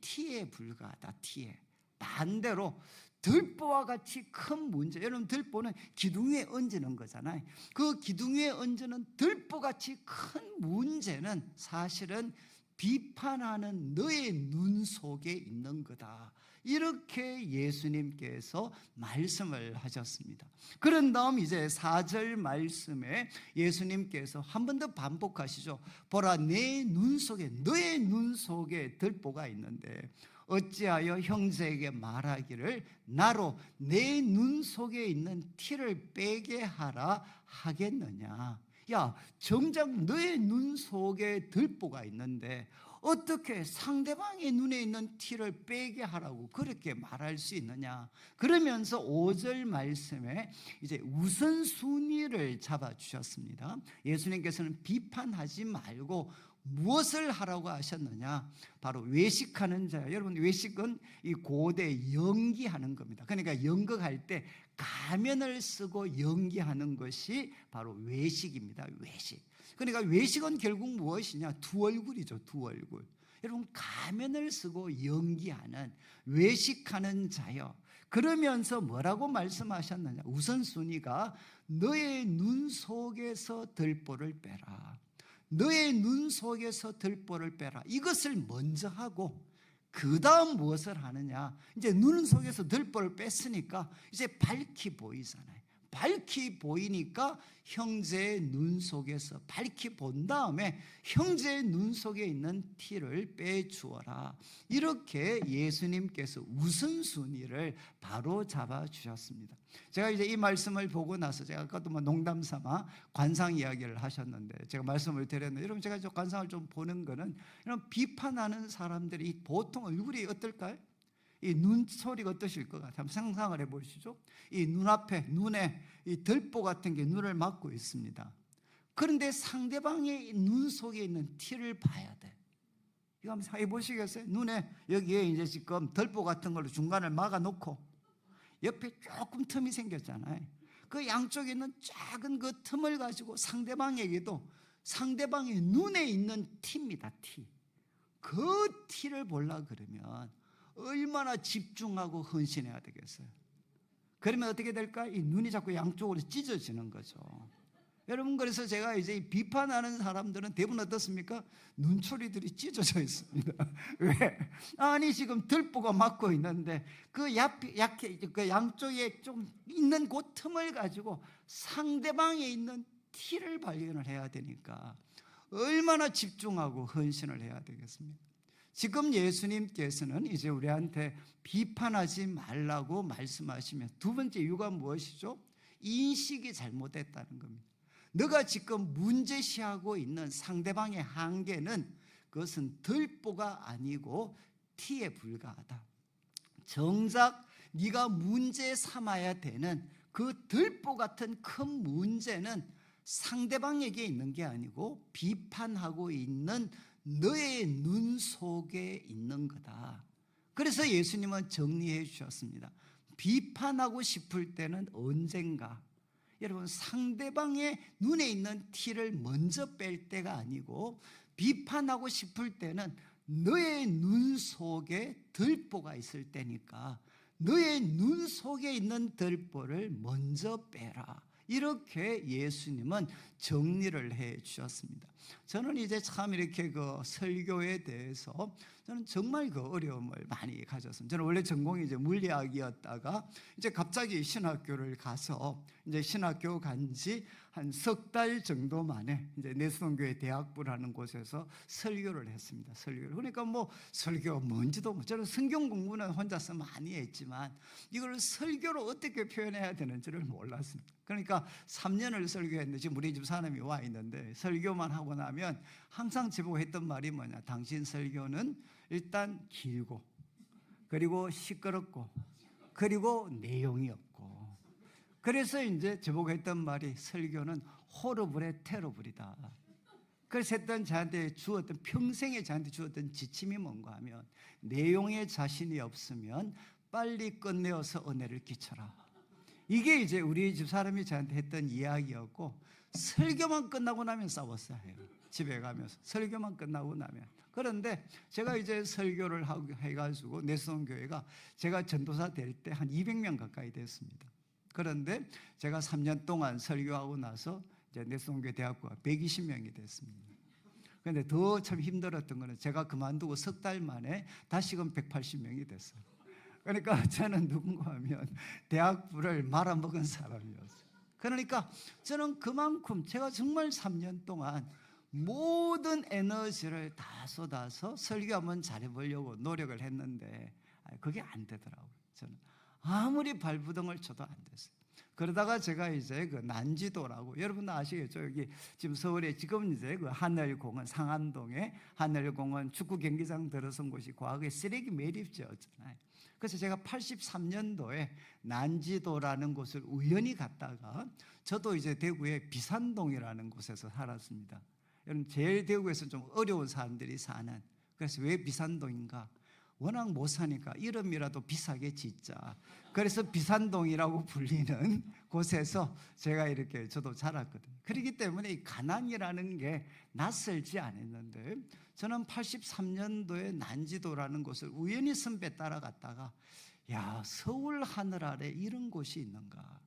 티에 불과하다. 티에. 반대로 들보와 같이 큰 문제, 여러분 들보는 기둥 위에 얹는 거잖아요. 그 기둥 위에 얹는 들보같이 큰 문제는 사실은 비판하는 너의 눈 속에 있는 거다. 이렇게 예수님께서 말씀을 하셨습니다. 그런 다음 이제 4절 말씀에 예수님께서 한 번 더 반복하시죠. 보라, 내 눈 속에, 너의 눈 속에 들보가 있는데 어찌하여 형제에게 말하기를 나로 내 눈 속에 있는 티를 빼게 하라 하겠느냐. 야, 정작 너의 눈 속에 들보가 있는데 어떻게 상대방의 눈에 있는 티를 빼게 하라고 그렇게 말할 수 있느냐. 그러면서 5절 말씀에 이제 우선순위를 잡아주셨습니다. 예수님께서는 비판하지 말고 무엇을 하라고 하셨느냐, 바로 외식하는 자. 여러분, 외식은 이 고대 연기하는 겁니다. 그러니까 연극할 때 가면을 쓰고 연기하는 것이 바로 외식입니다. 외식. 그러니까 외식은 결국 무엇이냐, 두 얼굴이죠. 두 얼굴. 여러분, 가면을 쓰고 연기하는, 외식하는 자여. 그러면서 뭐라고 말씀하셨느냐, 우선순위가 너의 눈 속에서 들보를 빼라. 너의 눈 속에서 들보를 빼라. 이것을 먼저 하고 그 다음 무엇을 하느냐, 이제 눈 속에서 들보를 뺐으니까 이제 밝히 보이잖아요. 밝히 보이니까 형제의 눈 속에서 밝히 본 다음에 형제의 눈 속에 있는 티를 빼주어라. 이렇게 예수님께서 우선순위를 바로 잡아주셨습니다. 제가 이제 이 말씀을 보고 나서, 제가 아까도 농담 삼아 관상 이야기를 하셨는데 제가 말씀을 드렸는데, 여러분 제가 저 관상을 좀 보는 거는, 이런 비판하는 사람들이 보통 얼굴이 어떨까요? 이 눈소리가 어떠실 것 같아요? 한번 상상을 해보시죠. 이 눈앞에, 눈에 이 들보 같은 게 눈을 막고 있습니다. 그런데 상대방의 눈 속에 있는 티를 봐야 돼. 이거 한번 해보시겠어요? 눈에 여기에 이제 지금 들보 같은 걸로 중간을 막아놓고 옆에 조금 틈이 생겼잖아요. 그 양쪽에 있는 작은 그 틈을 가지고 상대방에게도 상대방의 눈에 있는 티입니다. 티. 그 티를 보려 그러면 얼마나 집중하고 헌신해야 되겠어요. 그러면 어떻게 될까? 이 눈이 자꾸 양쪽으로 찢어지는 거죠. 여러분, 그래서 제가 이제 비판하는 사람들은 대부분 어떻습니까? 눈초리들이 찢어져 있습니다. 왜? 아니, 지금 들보가 막고 있는데 그 양쪽에 좀 있는 그 틈을 가지고 상대방에 있는 티를 발견을 해야 되니까 얼마나 집중하고 헌신을 해야 되겠습니까? 지금 예수님께서는 이제 우리한테 비판하지 말라고 말씀하시면 두 번째 이유가 무엇이죠? 인식이 잘못됐다는 겁니다. 너가 지금 문제시하고 있는 상대방의 한계는 그것은 들보가 아니고 티에 불과하다. 정작 네가 문제 삼아야 되는 그 들보 같은 큰 문제는 상대방에게 있는 게 아니고 비판하고 있는 너의 눈 속에 있는 거다. 그래서 예수님은 정리해 주셨습니다. 비판하고 싶을 때는 언젠가, 여러분, 상대방의 눈에 있는 티를 먼저 뺄 때가 아니고 비판하고 싶을 때는 너의 눈 속에 들보가 있을 때니까 너의 눈 속에 있는 들보를 먼저 빼라. 이렇게 예수님은 정리를 해 주셨습니다. 저는 이제 참 이렇게 그 설교에 대해서 저는 정말 그 어려움을 많이 가졌습니다. 저는 원래 전공이 이제 물리학이었다가 이제 갑자기 신학교를 가서 이제 신학교 간 지 한 석 달 정도 만에 이제 내수동교회 대학부라는 곳에서 설교를 했습니다. 설교를. 그러니까 뭐 설교 뭔지도 저는 성경 공부는 혼자서 많이 했지만 이걸 설교로 어떻게 표현해야 되는지를 몰랐습니다. 그러니까 3년을 설교했는데 지금 우리 집 사람이 와 있는데 설교만 하고 나면 항상 저보고 했던 말이 뭐냐, 당신 설교는 일단 길고 그리고 시끄럽고 그리고 내용이 없고, 그래서 이제 저보고 했던 말이 설교는 호러블의 테러블이다. 그래서 했던 저한테 주었던, 평생에 저한테 주었던 지침이 뭔가 하면 내용에 자신이 없으면 빨리 끝내어서 은혜를 끼쳐라. 이게 이제 우리 집 사람이 저한테 했던 이야기였고, 설교만 끝나고 나면 싸웠어요. 집에 가면서 설교만 끝나고 나면. 그런데 제가 이제 설교를 해가지고 내수동교회가 제가 전도사 될 때 한 200명 가까이 됐습니다. 그런데 제가 3년 동안 설교하고 나서 이제 내수동교회 대학부가 120명이 됐습니다. 그런데 더 참 힘들었던 거는 제가 그만두고 석 달 만에 다시금 180명이 됐어요. 그러니까 저는 누군가 하면 대학부를 말아먹은 사람이었어요. 그러니까 저는 그만큼 제가 정말 3년 동안 모든 에너지를 다 쏟아서 설교 한번 잘해보려고 노력을 했는데 그게 안 되더라고요. 저는 아무리 발부동을 쳐도 안 됐어요. 그러다가 제가 이제 그 난지도라고, 여러분 아시겠죠? 여기 지금 서울에 지금 이제 그 하늘공원, 상암동에 하늘공원 축구 경기장 들어선 곳이 과거에 쓰레기 매립지였잖아요. 그래서 제가 83년도에 난지도라는 곳을 우연히 갔다가, 저도 이제 대구의 비산동이라는 곳에서 살았습니다. 여러분, 제일 대구에서 좀 어려운 사람들이 사는, 그래서 왜 비산동인가? 워낙 못 사니까 이름이라도 비싸게 짓자. 그래서 비산동이라고 불리는 곳에서 제가 이렇게 저도 자랐거든요. 그렇기 때문에 이 가난이라는 게 낯설지 않았는데, 저는 83년도에 난지도라는 곳을 우연히 선배 따라갔다가, 야, 서울 하늘 아래 이런 곳이 있는가.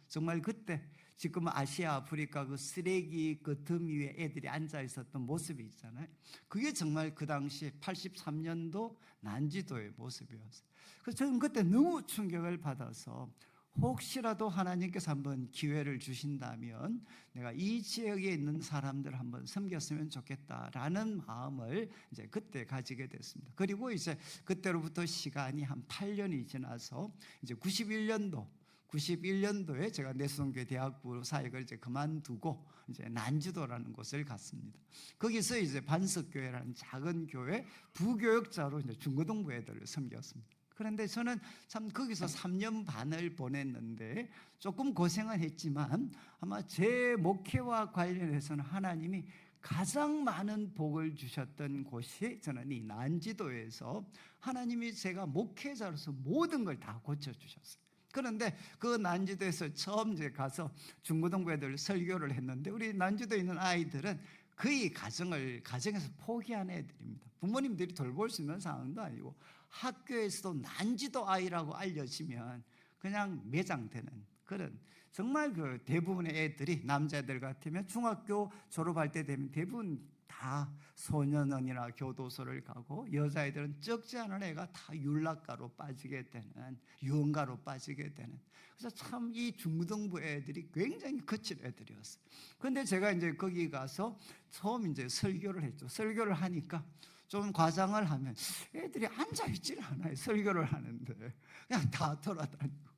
정말 그때 지금 아시아 아프리카 그 쓰레기 그 덤 위에 애들이 앉아 있었던 모습이 있잖아요. 그게 정말 그 당시 83년도 난지도의 모습이었어요. 그래서 저는 그때 너무 충격을 받아서 혹시라도 하나님께서 한번 기회를 주신다면 내가 이 지역에 있는 사람들 한번 섬겼으면 좋겠다라는 마음을 이제 그때 가지게 됐습니다. 그리고 이제 그때로부터 시간이 한 8년이 지나서 이제 91년도에 제가 내수동교회 대학부 사역을 이제 그만두고 이제 난지도라는 곳을 갔습니다. 거기서 이제 반석교회라는 작은 교회 부교역자로 이제 중고등부 애들을 섬겼습니다. 그런데 저는 참 거기서 3년 반을 보냈는데 조금 고생은 했지만 아마 제 목회와 관련해서는 하나님이 가장 많은 복을 주셨던 곳이 저는 이 난지도에서 하나님이 제가 목회자로서 모든 걸 다 고쳐주셨어요. 그런데 그 난지도에서 처음 이제 가서 중고등부 애들 설교를 했는데 우리 난지도에 있는 아이들은 거의 가정에서 포기한 애들입니다. 부모님들이 돌볼 수 있는 상황도 아니고 학교에서도 난지도 아이라고 알려지면 그냥 매장되는 그런, 정말 그 대부분의 애들이 남자애들 같으면 중학교 졸업할 때 되면 대부분 다 소년원이나 교도소를 가고, 여자애들은 적지 않은 애가 다 윤락가로 빠지게 되는, 유흥가로 빠지게 되는. 그래서 참 이 중고등부 애들이 굉장히 거친 애들이었어요. 그런데 제가 이제 거기 가서 처음 이제 설교를 했죠. 설교를 하니까 좀 과장을 하면 애들이 앉아있질 않아요. 설교를 하는데 그냥 다 돌아다니고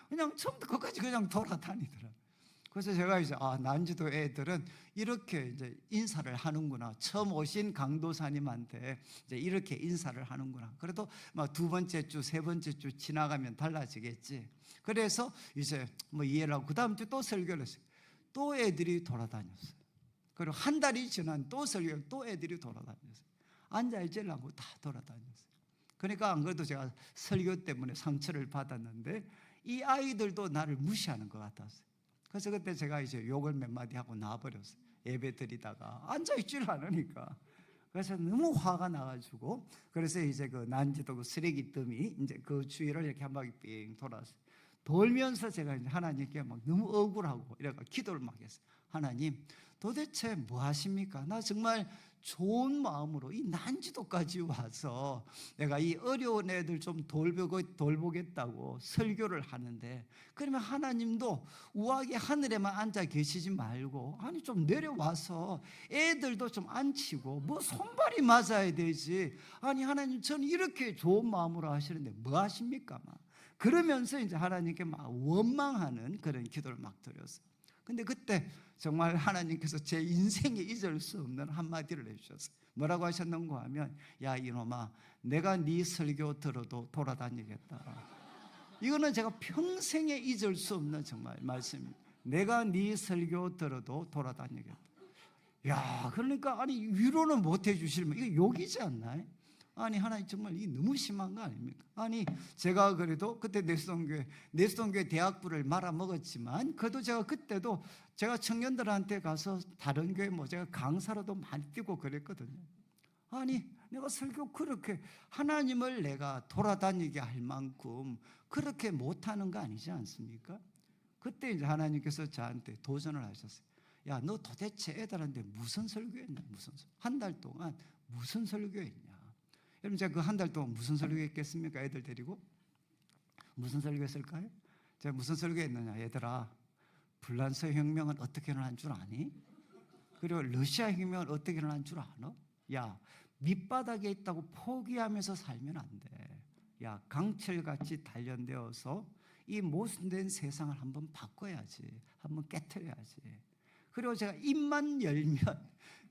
그냥 처음부터 끝까지 그냥 돌아다니더라. 그래서 제가 이제 난지도 애들은 이렇게 이제 인사를 하는구나. 처음 오신 강도사님한테 이제 이렇게 인사를 하는구나. 그래도 막 두 번째 주, 세 번째 주 지나가면 달라지겠지. 그래서 이제 뭐 이해를 하고 그 다음 주 또 설교를 했어요. 또 애들이 돌아다녔어요. 그리고 한 달이 지난 또 설교, 또 애들이 돌아다녔어요. 앉아있질 않고 다 돌아다녔어요. 그러니까 안 그래도 제가 설교 때문에 상처를 받았는데 이 아이들도 나를 무시하는 것 같았어요. 그래서 그때 제가 이제 욕을 몇 마디 하고 나와버렸어요. 예배 드리다가 앉아있질 않으니까. 그래서 너무 화가 나가지고, 그래서 이제 그 난지도 그 쓰레기 더미 이제 그 주위를 이렇게 한 바퀴 삥 돌았어요. 돌면서 제가 이제 하나님께 막 너무 억울하고 이래가 기도를 막 했어요. 하나님, 도대체 뭐 하십니까? 나 정말 좋은 마음으로 이 난지도까지 와서 내가 이 어려운 애들 좀 돌보겠다고 설교를 하는데, 그러면 하나님도 우아하게 하늘에만 앉아 계시지 말고 아니 좀 내려와서 애들도 좀 앉히고 뭐 손발이 맞아야 되지. 아니 하나님, 저는 이렇게 좋은 마음으로 하시는데 뭐 하십니까? 막 그러면서 이제 하나님께 막 원망하는 그런 기도를 막 드렸어요. 근데 그때 정말 하나님께서 제 인생에 잊을 수 없는 한마디를 해주셨어요. 뭐라고 하셨는가 하면, 야 이놈아, 내가 네 설교 들어도 돌아다니겠다. 이거는 제가 평생에 잊을 수 없는 정말 말씀입니다. 내가 네 설교 들어도 돌아다니겠다. 야, 그러니까 아니 위로는 못 해주시면 이거 욕이지 않나요? 아니 하나님, 정말 이 너무 심한 거 아닙니까? 아니 제가 그래도 그때 내수동교회 대학부를 말아먹었지만, 그래도 제가 그때도 제가 청년들한테 가서 다른 교회 뭐 제가 강사로도 많이 뛰고 그랬거든요. 아니 내가 설교 그렇게 하나님을 내가 돌아다니게 할 만큼 그렇게 못하는 거 아니지 않습니까? 그때 이제 하나님께서 저한테 도전을 하셨어요. 야, 너 도대체 애들한테 무슨 설교했냐? 한 달 동안 무슨 설교했냐? 여러분, 제가 그 한 달 동안 무슨 설교했겠습니까? 애들 데리고 무슨 설교했을까요? 제가 무슨 설교했느냐? 얘들아, 불란서 혁명은 어떻게 일어난 줄 아니? 그리고 러시아 혁명은 어떻게 일어난 줄 아너? 야, 밑바닥에 있다고 포기하면서 살면 안 돼. 야, 강철같이 단련되어서 이 모순된 세상을 한번 바꿔야지. 한번 깨트려야지. 그리고 제가 입만 열면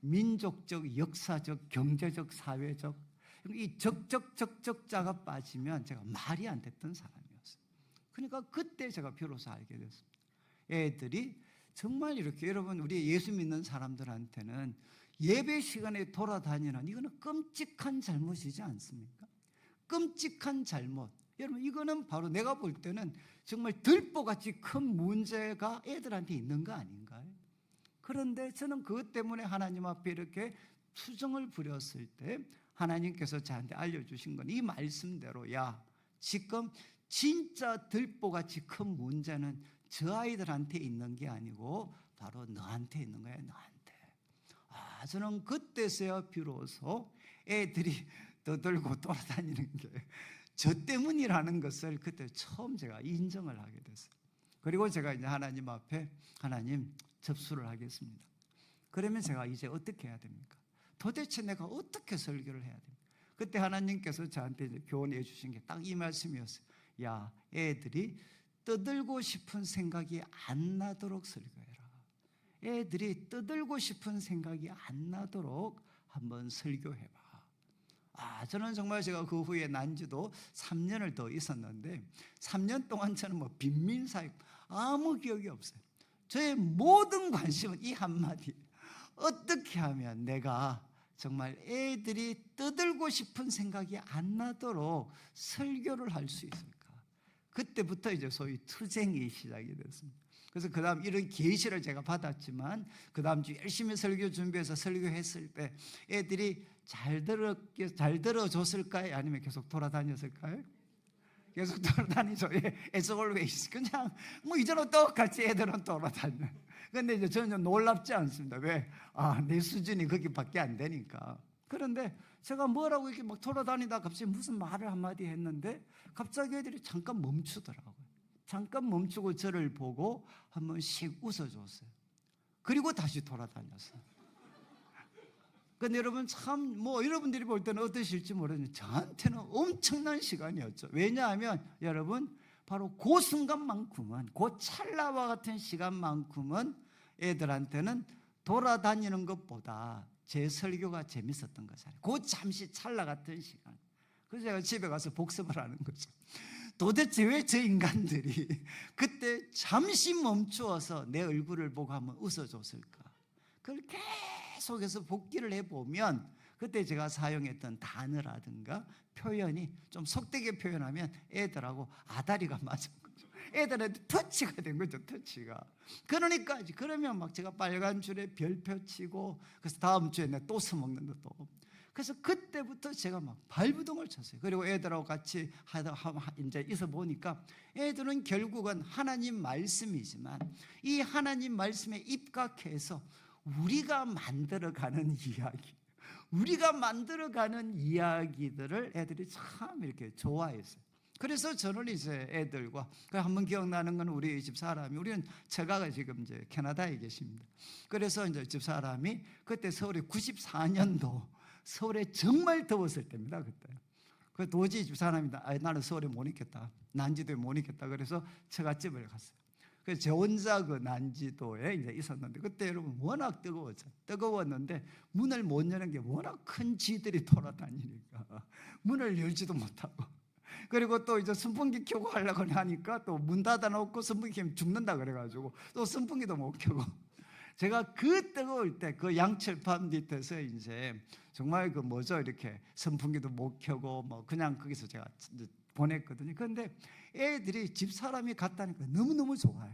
민족적, 역사적, 경제적, 사회적 이 적적자가 빠지면 제가 말이 안 됐던 사람이었어요. 그러니까 그때 제가 비로소 알게 됐습니다. 애들이 정말 이렇게, 여러분 우리 예수 믿는 사람들한테는 예배 시간에 돌아다니는 이거는 끔찍한 잘못이지 않습니까? 끔찍한 잘못. 여러분 이거는 바로 내가 볼 때는 정말 들보같이 큰 문제가 애들한테 있는 거 아닌가요? 그런데 저는 그것 때문에 하나님 앞에 이렇게 투정을 부렸을 때 하나님께서 저한테 알려주신 건 이 말씀대로, 야 지금 진짜 들보같이 큰 문제는 저 아이들한테 있는 게 아니고 바로 너한테 있는 거야. 너한테. 저는 그때서야 비로소 애들이 떠들고 돌아다니는 게 저 때문이라는 것을 그때 처음 제가 인정을 하게 됐어요. 그리고 제가 이제 하나님 앞에, 하나님 접수를 하겠습니다. 그러면 제가 이제 어떻게 해야 됩니까? 도대체 내가 어떻게 설교를 해야 됩니까? 그때 하나님께서 저한테 이제 교훈해 주신 게 딱 이 말씀이었어요. 야, 애들이 떠들고 싶은 생각이 안 나도록 설교해라. 애들이 떠들고 싶은 생각이 안 나도록 한번 설교해봐. 저는 정말 제가 그 후에 난지도 3년을 더 있었는데 3년 동안 저는 뭐 빈민사역 아무 기억이 없어요. 저의 모든 관심은 이 한마디. 어떻게 하면 내가 정말 애들이 떠들고 싶은 생각이 안 나도록 설교를 할 수 있을까? 그때부터 이제 소위 투쟁이 시작이 됐습니다. 그래서 그 다음 이런 계시를 제가 받았지만 그 다음 주 열심히 설교 준비해서 설교했을 때 애들이 잘 들어줬을까요? 아니면 계속 돌아다녔을까요? 계속 돌아다니죠. As always. 그냥 뭐 이전과 똑같이 애들은 돌아다녀. 근데 이제 저는 놀랍지 않습니다. 왜? 내 수준이 거기밖에 안 되니까. 그런데 제가 뭐라고 이렇게 막 돌아다니다 갑자기 무슨 말을 한마디 했는데 갑자기 애들이 잠깐 멈추더라고요. 잠깐 멈추고 저를 보고 한 번씩 웃어줬어요. 그리고 다시 돌아다녔어요. 근데 여러분 참 여러분들이 볼 때는 어떠실지 모르겠는데 저한테는 엄청난 시간이었죠. 왜냐하면 여러분 바로 그 순간만큼은, 그 찰나와 같은 시간만큼은 애들한테는 돌아다니는 것보다 제 설교가 재밌었던 거잖아요. 그 잠시 찰나 같은 시간. 그래서 제가 집에 가서 복습을 하는 거죠. 도대체 왜 저 인간들이 그때 잠시 멈추어서 내 얼굴을 보고 한번 웃어줬을까? 그걸 계속해서 복기를 해보면 그때 제가 사용했던 단어라든가 표현이 좀 속되게 표현하면 애들하고 아다리가 맞은 거죠. 애들한테 터치가 된 거죠. 터치가. 그러니까 그러면 막 제가 빨간 줄에 별표 치고 그래서 다음 주에 내가 또 써먹는다 또. 그래서 그때부터 제가 막 발부동을 쳤어요. 그리고 애들하고 같이 이제 있어 보니까 애들은 결국은 하나님 말씀이지만 이 하나님 말씀에 입각해서 우리가 만들어가는 이야기, 우리가 만들어가는 이야기들을 애들이 참 이렇게 좋아했어요. 그래서 저는 이제 애들과 한번 기억나는 건 우리 집 사람이, 우리는 제가 지금 이제 캐나다에 계십니다. 그래서 이제 집 사람이 그때 서울에 94년도 서울에 정말 더웠을 때입니다. 그때. 그 도저히 집 사람이 나는 서울에 못 있겠다, 난지도에 못 있겠다. 그래서 처갓집을 갔어요. 그래서 저 혼자 그 난지도에 이제 있었는데 그때 여러분 워낙 뜨거웠는데 문을 못 여는 게 워낙 큰 쥐들이 돌아다니니까 문을 열지도 못하고, 그리고 또 이제 선풍기 켜고 하려고 하니까 또 문 닫아놓고 선풍기 켜면 죽는다 그래가지고 또 선풍기도 못 켜고, 제가 그 뜨거울 때 그 양철판 밑에서 이제 정말 그 이렇게 선풍기도 못 켜고 그냥 거기서 제가 보냈거든요. 그런데 애들이 집사람이 갔다니까 너무너무 좋아해.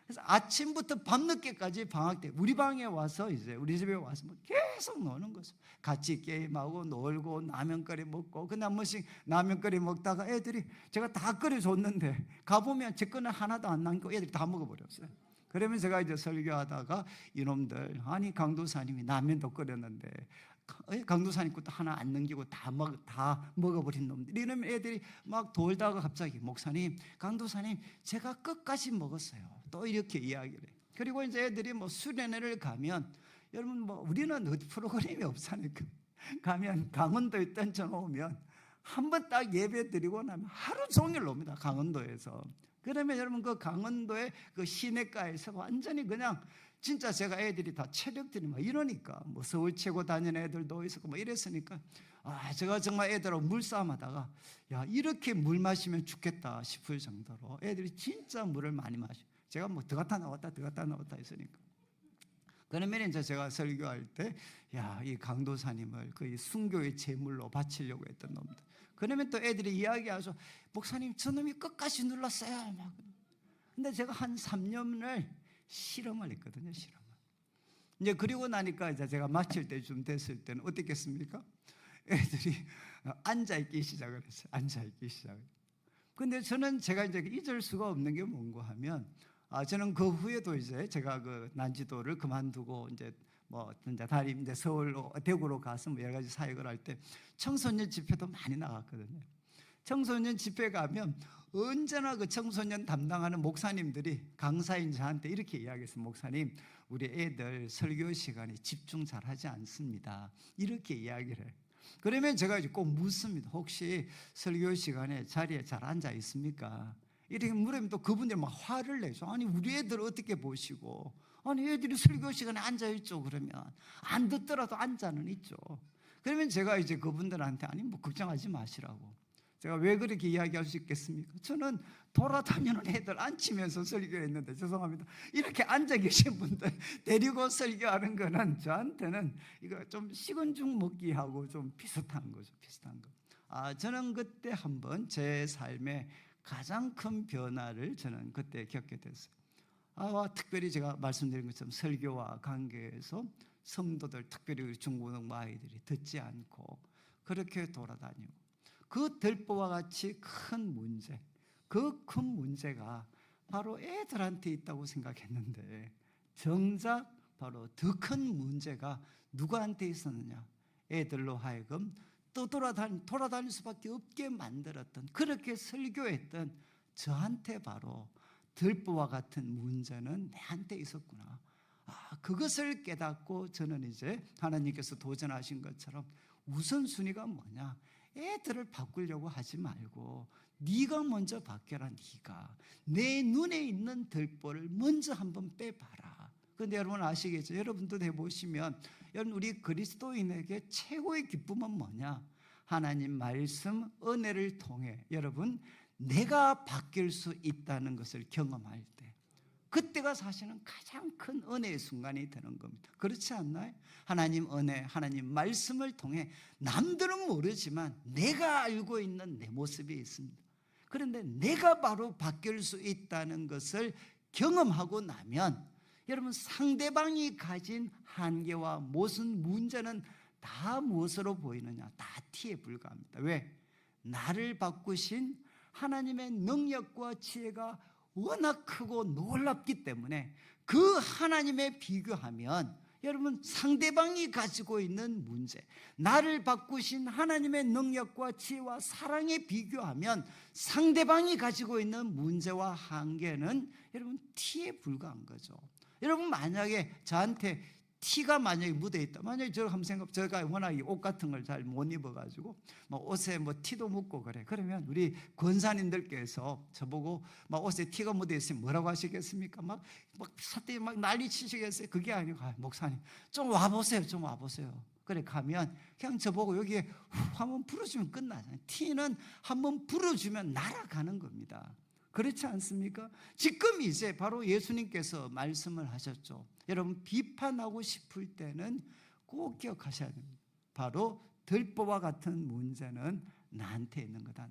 그래서 아침부터 밤늦게까지 방학 때 우리 방에 와서 이제 우리 집에 와서 계속 노는 거죠. 같이 게임하고 놀고 라면거리 먹고, 근데 한 번씩 라면거리 먹다가 애들이 제가 다 끓여줬는데 가보면 제 거는 하나도 안 남고 애들이 다 먹어버렸어요. 그러면 제가 이제 설교하다가 이놈들, 아니 강도사님이 라면도 끓였는데 강도사님 것도 하나 안 남기고 다 먹어버린 놈들, 이러면 애들이 막 돌다가 갑자기 목사님, 강도사님 제가 끝까지 먹었어요, 또 이렇게 이야기를 해요. 그리고 이제 애들이 수련회를 가면 여러분 우리는 어디 프로그램이 없으니까 가면 강원도에 던져놓으면 한 번 딱 예배 드리고 나면 하루 종일 놉니다. 강원도에서. 그러면 여러분 그 강원도의 그 시내가에서 완전히 그냥 진짜 제가 애들이 다 체력들이 이러니까 서울 최고 다니는 애들도 있었고 이랬으니까 제가 정말 애들하고 물싸움하다가 이렇게 물 마시면 죽겠다 싶을 정도로 애들이 진짜 물을 많이 마셔. 제가 들어갔다 나왔다 했으니까. 그러면 이제 제가 설교할 때 이 강도사님을 거의 순교의 제물로 바치려고 했던 놈들. 그러면 또 애들이 이야기하죠. 목사님 저놈이 끝까지 눌렀어요. 근데 제가 한 3년을 실험을 했거든요. 실험을. 이제 그리고 나니까 이제 제가 마칠 때쯤 됐을 때는 어땠겠습니까? 애들이 앉아있기 시작을 했어요. 앉아있기 시작을. 근데 저는 제가 이제 잊을 수가 없는 게 뭔가 하면 저는 그 후에도 이제 제가 그 난지도를 그만두고 이제 이제 서울로 대구로 가서 여러 가지 사역을 할 때 청소년 집회도 많이 나갔거든요. 청소년 집회 가면 언제나 그 청소년 담당하는 목사님들이 강사인 저한테 이렇게 이야기했어요. 목사님, 우리 애들 설교 시간에 집중 잘하지 않습니다. 이렇게 이야기를 해요. 그러면 제가 이제 꼭 묻습니다. 혹시 설교 시간에 자리에 잘 앉아 있습니까? 이렇게 물으면 또 그분들이 막 화를 내죠. 아니 우리 애들 어떻게 보시고, 아니 애들이 설교 시간에 앉아있죠. 그러면 안 듣더라도 앉아는 있죠. 그러면 제가 이제 그분들한테 아니 걱정하지 마시라고. 제가 왜 그렇게 이야기할 수 있겠습니까? 저는 돌아다니는 애들 앉히면서 설교했는데, 죄송합니다, 이렇게 앉아 계신 분들 데리고 설교하는 거는 저한테는 이거 좀 식은 죽 먹기하고 좀 비슷한 거죠. 비슷한 거. 저는 그때 한번 제 삶에 가장 큰 변화를 저는 그때 겪게 됐어요. 특별히 제가 말씀드린 것처럼 설교와 관계에서 성도들, 특별히 우리 중고등부 아이들이 듣지 않고 그렇게 돌아다니고, 그 들보와 같이 큰 문제, 그 큰 문제가 바로 애들한테 있다고 생각했는데 정작 바로 더 큰 문제가 누구한테 있었느냐? 애들로 하여금 또 돌아다닐 수밖에 없게 만들었던, 그렇게 설교했던 저한테 바로 들보와 같은 문제는 내한테 있었구나. 그것을 깨닫고 저는 이제 하나님께서 도전하신 것처럼 우선순위가 뭐냐? 애들을 바꾸려고 하지 말고 네가 먼저 바뀌어라. 네가 내 눈에 있는 들보를 먼저 한번 빼봐라. 그런데 여러분 아시겠죠? 여러분도 해보시면, 여러분 우리 그리스도인에게 최고의 기쁨은 뭐냐? 하나님 말씀, 은혜를 통해 여러분 내가 바뀔 수 있다는 것을 경험할 때, 그때가 사실은 가장 큰 은혜의 순간이 되는 겁니다. 그렇지 않나요? 하나님 은혜, 하나님 말씀을 통해 남들은 모르지만 내가 알고 있는 내 모습이 있습니다. 그런데 내가 바로 바뀔 수 있다는 것을 경험하고 나면 여러분 상대방이 가진 한계와 무슨 문제는 다 무엇으로 보이느냐? 다 티에 불과합니다. 왜? 나를 바꾸신 하나님의 능력과 지혜가 워낙 크고 놀랍기 때문에 그 하나님에 비교하면 여러분 상대방이 가지고 있는 문제, 나를 바꾸신 하나님의 능력과 지혜와 사랑에 비교하면 상대방이 가지고 있는 문제와 한계는 여러분 티에 불과한 거죠. 여러분 만약에 저한테 티가 만약에 묻어있다, 만약에 저 한번 생각, 제가 워낙 옷 같은 걸 잘 못 입어가지고 옷에 티도 묻고 그래. 그러면 우리 권사님들께서 저보고 옷에 티가 묻어있으면 뭐라고 하시겠습니까? 막 사태 막 난리 치시겠어요? 그게 아니고, 목사님 좀 와보세요, 좀 와보세요. 그래 가면 그냥 저보고 여기에 한번 불어주면 끝나잖아요. 티는 한번 불어주면 날아가는 겁니다. 그렇지 않습니까? 지금 이제 바로 예수님께서 말씀을 하셨죠. 여러분 비판하고 싶을 때는 꼭 기억하셔야 됩니다. 바로 들보와 같은 문제는 나한테 있는 거다.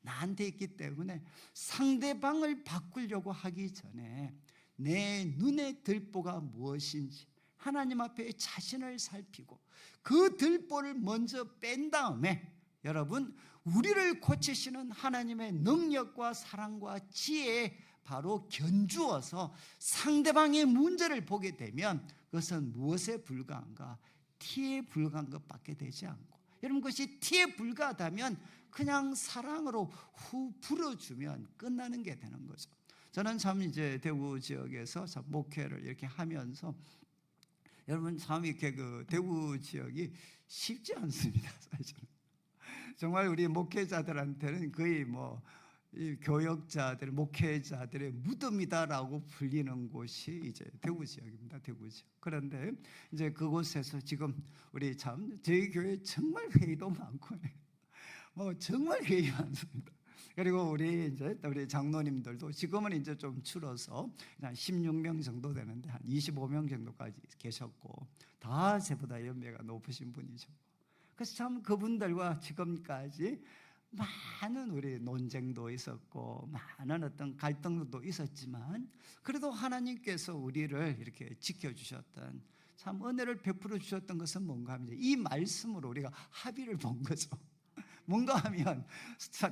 나한테 있기 때문에 상대방을 바꾸려고 하기 전에 내 눈에 들보가 무엇인지 하나님 앞에 자신을 살피고 그 들보를 먼저 뺀 다음에 여러분 우리를 고치시는 하나님의 능력과 사랑과 지혜에 바로 견주어서 상대방의 문제를 보게 되면 그것은 무엇에 불과한가? 티에 불과한 것밖에 되지 않고, 여러분 그것이 티에 불과하다면 그냥 사랑으로 후 불어주면 끝나는 게 되는 거죠. 저는 참 이제 대구 지역에서 참 목회를 이렇게 하면서 여러분 참 이렇게 그 대구 지역이 쉽지 않습니다. 사실은 정말 우리 목회자들한테는 거의 이 교역자들, 목회자들의 무덤이다라고 불리는 곳이 이제 대구 지역입니다. 대구 지역. 그런데 이제 그곳에서 지금 우리 참 저희 교회 정말 회의도 많고 정말 회의 많습니다. 그리고 우리 장로님들도 지금은 이제 좀 줄어서 한 16명 정도 되는데 한 25명 정도까지 계셨고 다 저보다 연배가 높으신 분이죠. 그래서 참 그분들과 지금까지 많은 우리 논쟁도 있었고 많은 어떤 갈등도 있었지만 그래도 하나님께서 우리를 이렇게 지켜주셨던, 참 은혜를 베풀어 주셨던 것은 뭔가 하면 이 말씀으로 우리가 합의를 본 거죠. 뭔가 하면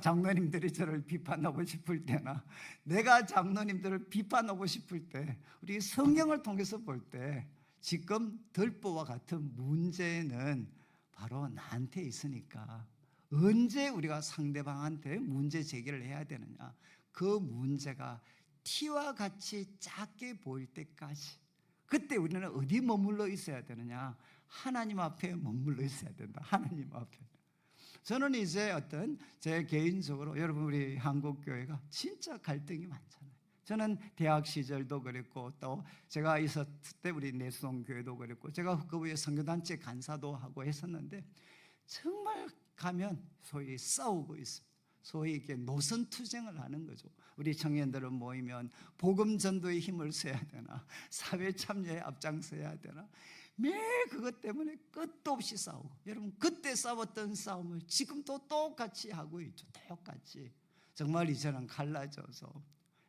장로님들이 저를 비판하고 싶을 때나 내가 장로님들을 비판하고 싶을 때 우리 성경을 통해서 볼 때 지금 들보와 같은 문제는 바로 나한테 있으니까 언제 우리가 상대방한테 문제 제기를 해야 되느냐? 그 문제가 티와 같이 작게 보일 때까지, 그때 우리는 어디 머물러 있어야 되느냐? 하나님 앞에 머물러 있어야 된다. 하나님 앞에. 저는 이제 제 개인적으로 여러분 우리 한국교회가 진짜 갈등이 많잖아요. 저는 대학 시절도 그랬고 또 제가 있었을 때 우리 내수동교회도 그랬고 제가 그 위에 선교단체 간사도 하고 했었는데 정말 가면 소위 싸우고 있습니다. 소위 이렇게 노선투쟁을 하는 거죠. 우리 청년들은 모이면 복음 전도에 힘을 써야 되나, 사회 참여에 앞장서야 되나, 매일 그것 때문에 끝도 없이 싸우고, 여러분 그때 싸웠던 싸움을 지금도 똑같이 하고 있죠. 똑같이. 정말 이제는 갈라져서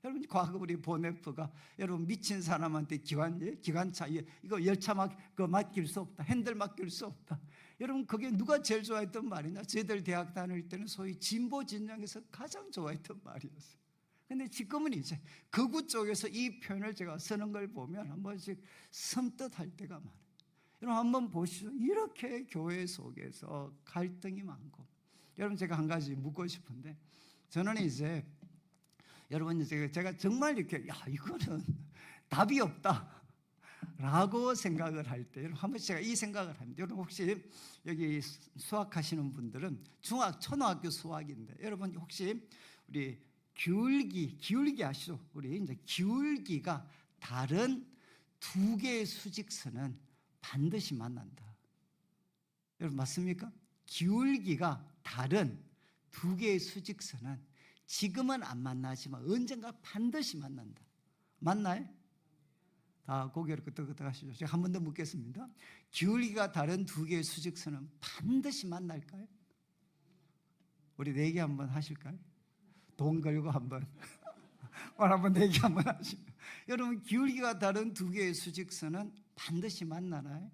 여러분 과거 우리 보네프가 여러분 미친 사람한테 기관차 이거 열차 맡길 수 없다. 핸들 맡길 수 없다. 여러분 그게 누가 제일 좋아했던 말이냐? 저희들 대학 다닐 때는 소위 진보 진영에서 가장 좋아했던 말이었어요. 근데 지금은 이제 극우 쪽에서 이 표현을 제가 쓰는 걸 보면 한 번씩 섬뜩할 때가 많아요. 여러분 한번 보시죠. 이렇게 교회 속에서 갈등이 많고 여러분 제가 한 가지 묻고 싶은데 저는 이제 여러분 제가 정말 이렇게 이거는 답이 없다 라고 생각을 할 때 여러분 한 번씩 제가 이 생각을 합니다. 여러분 혹시 여기 수학하시는 분들은 초등학교 수학인데 여러분 혹시 우리 기울기 아시죠? 우리 이제 기울기가 다른 두 개의 수직선은 반드시 만난다. 여러분 맞습니까? 기울기가 다른 두 개의 수직선은 지금은 안 만나지만 언젠가 반드시 만난다. 맞나요? 다 고개를 끄덕끄덕 하시죠. 제가 한 번 더 묻겠습니다. 기울기가 다른 두 개의 수직선은 반드시 만날까요? 우리 내기 한번 하실까요? 돈 걸고 한번 오늘 한번 내기 한번 하시죠. 여러분 기울기가 다른 두 개의 수직선은 반드시 만나나요?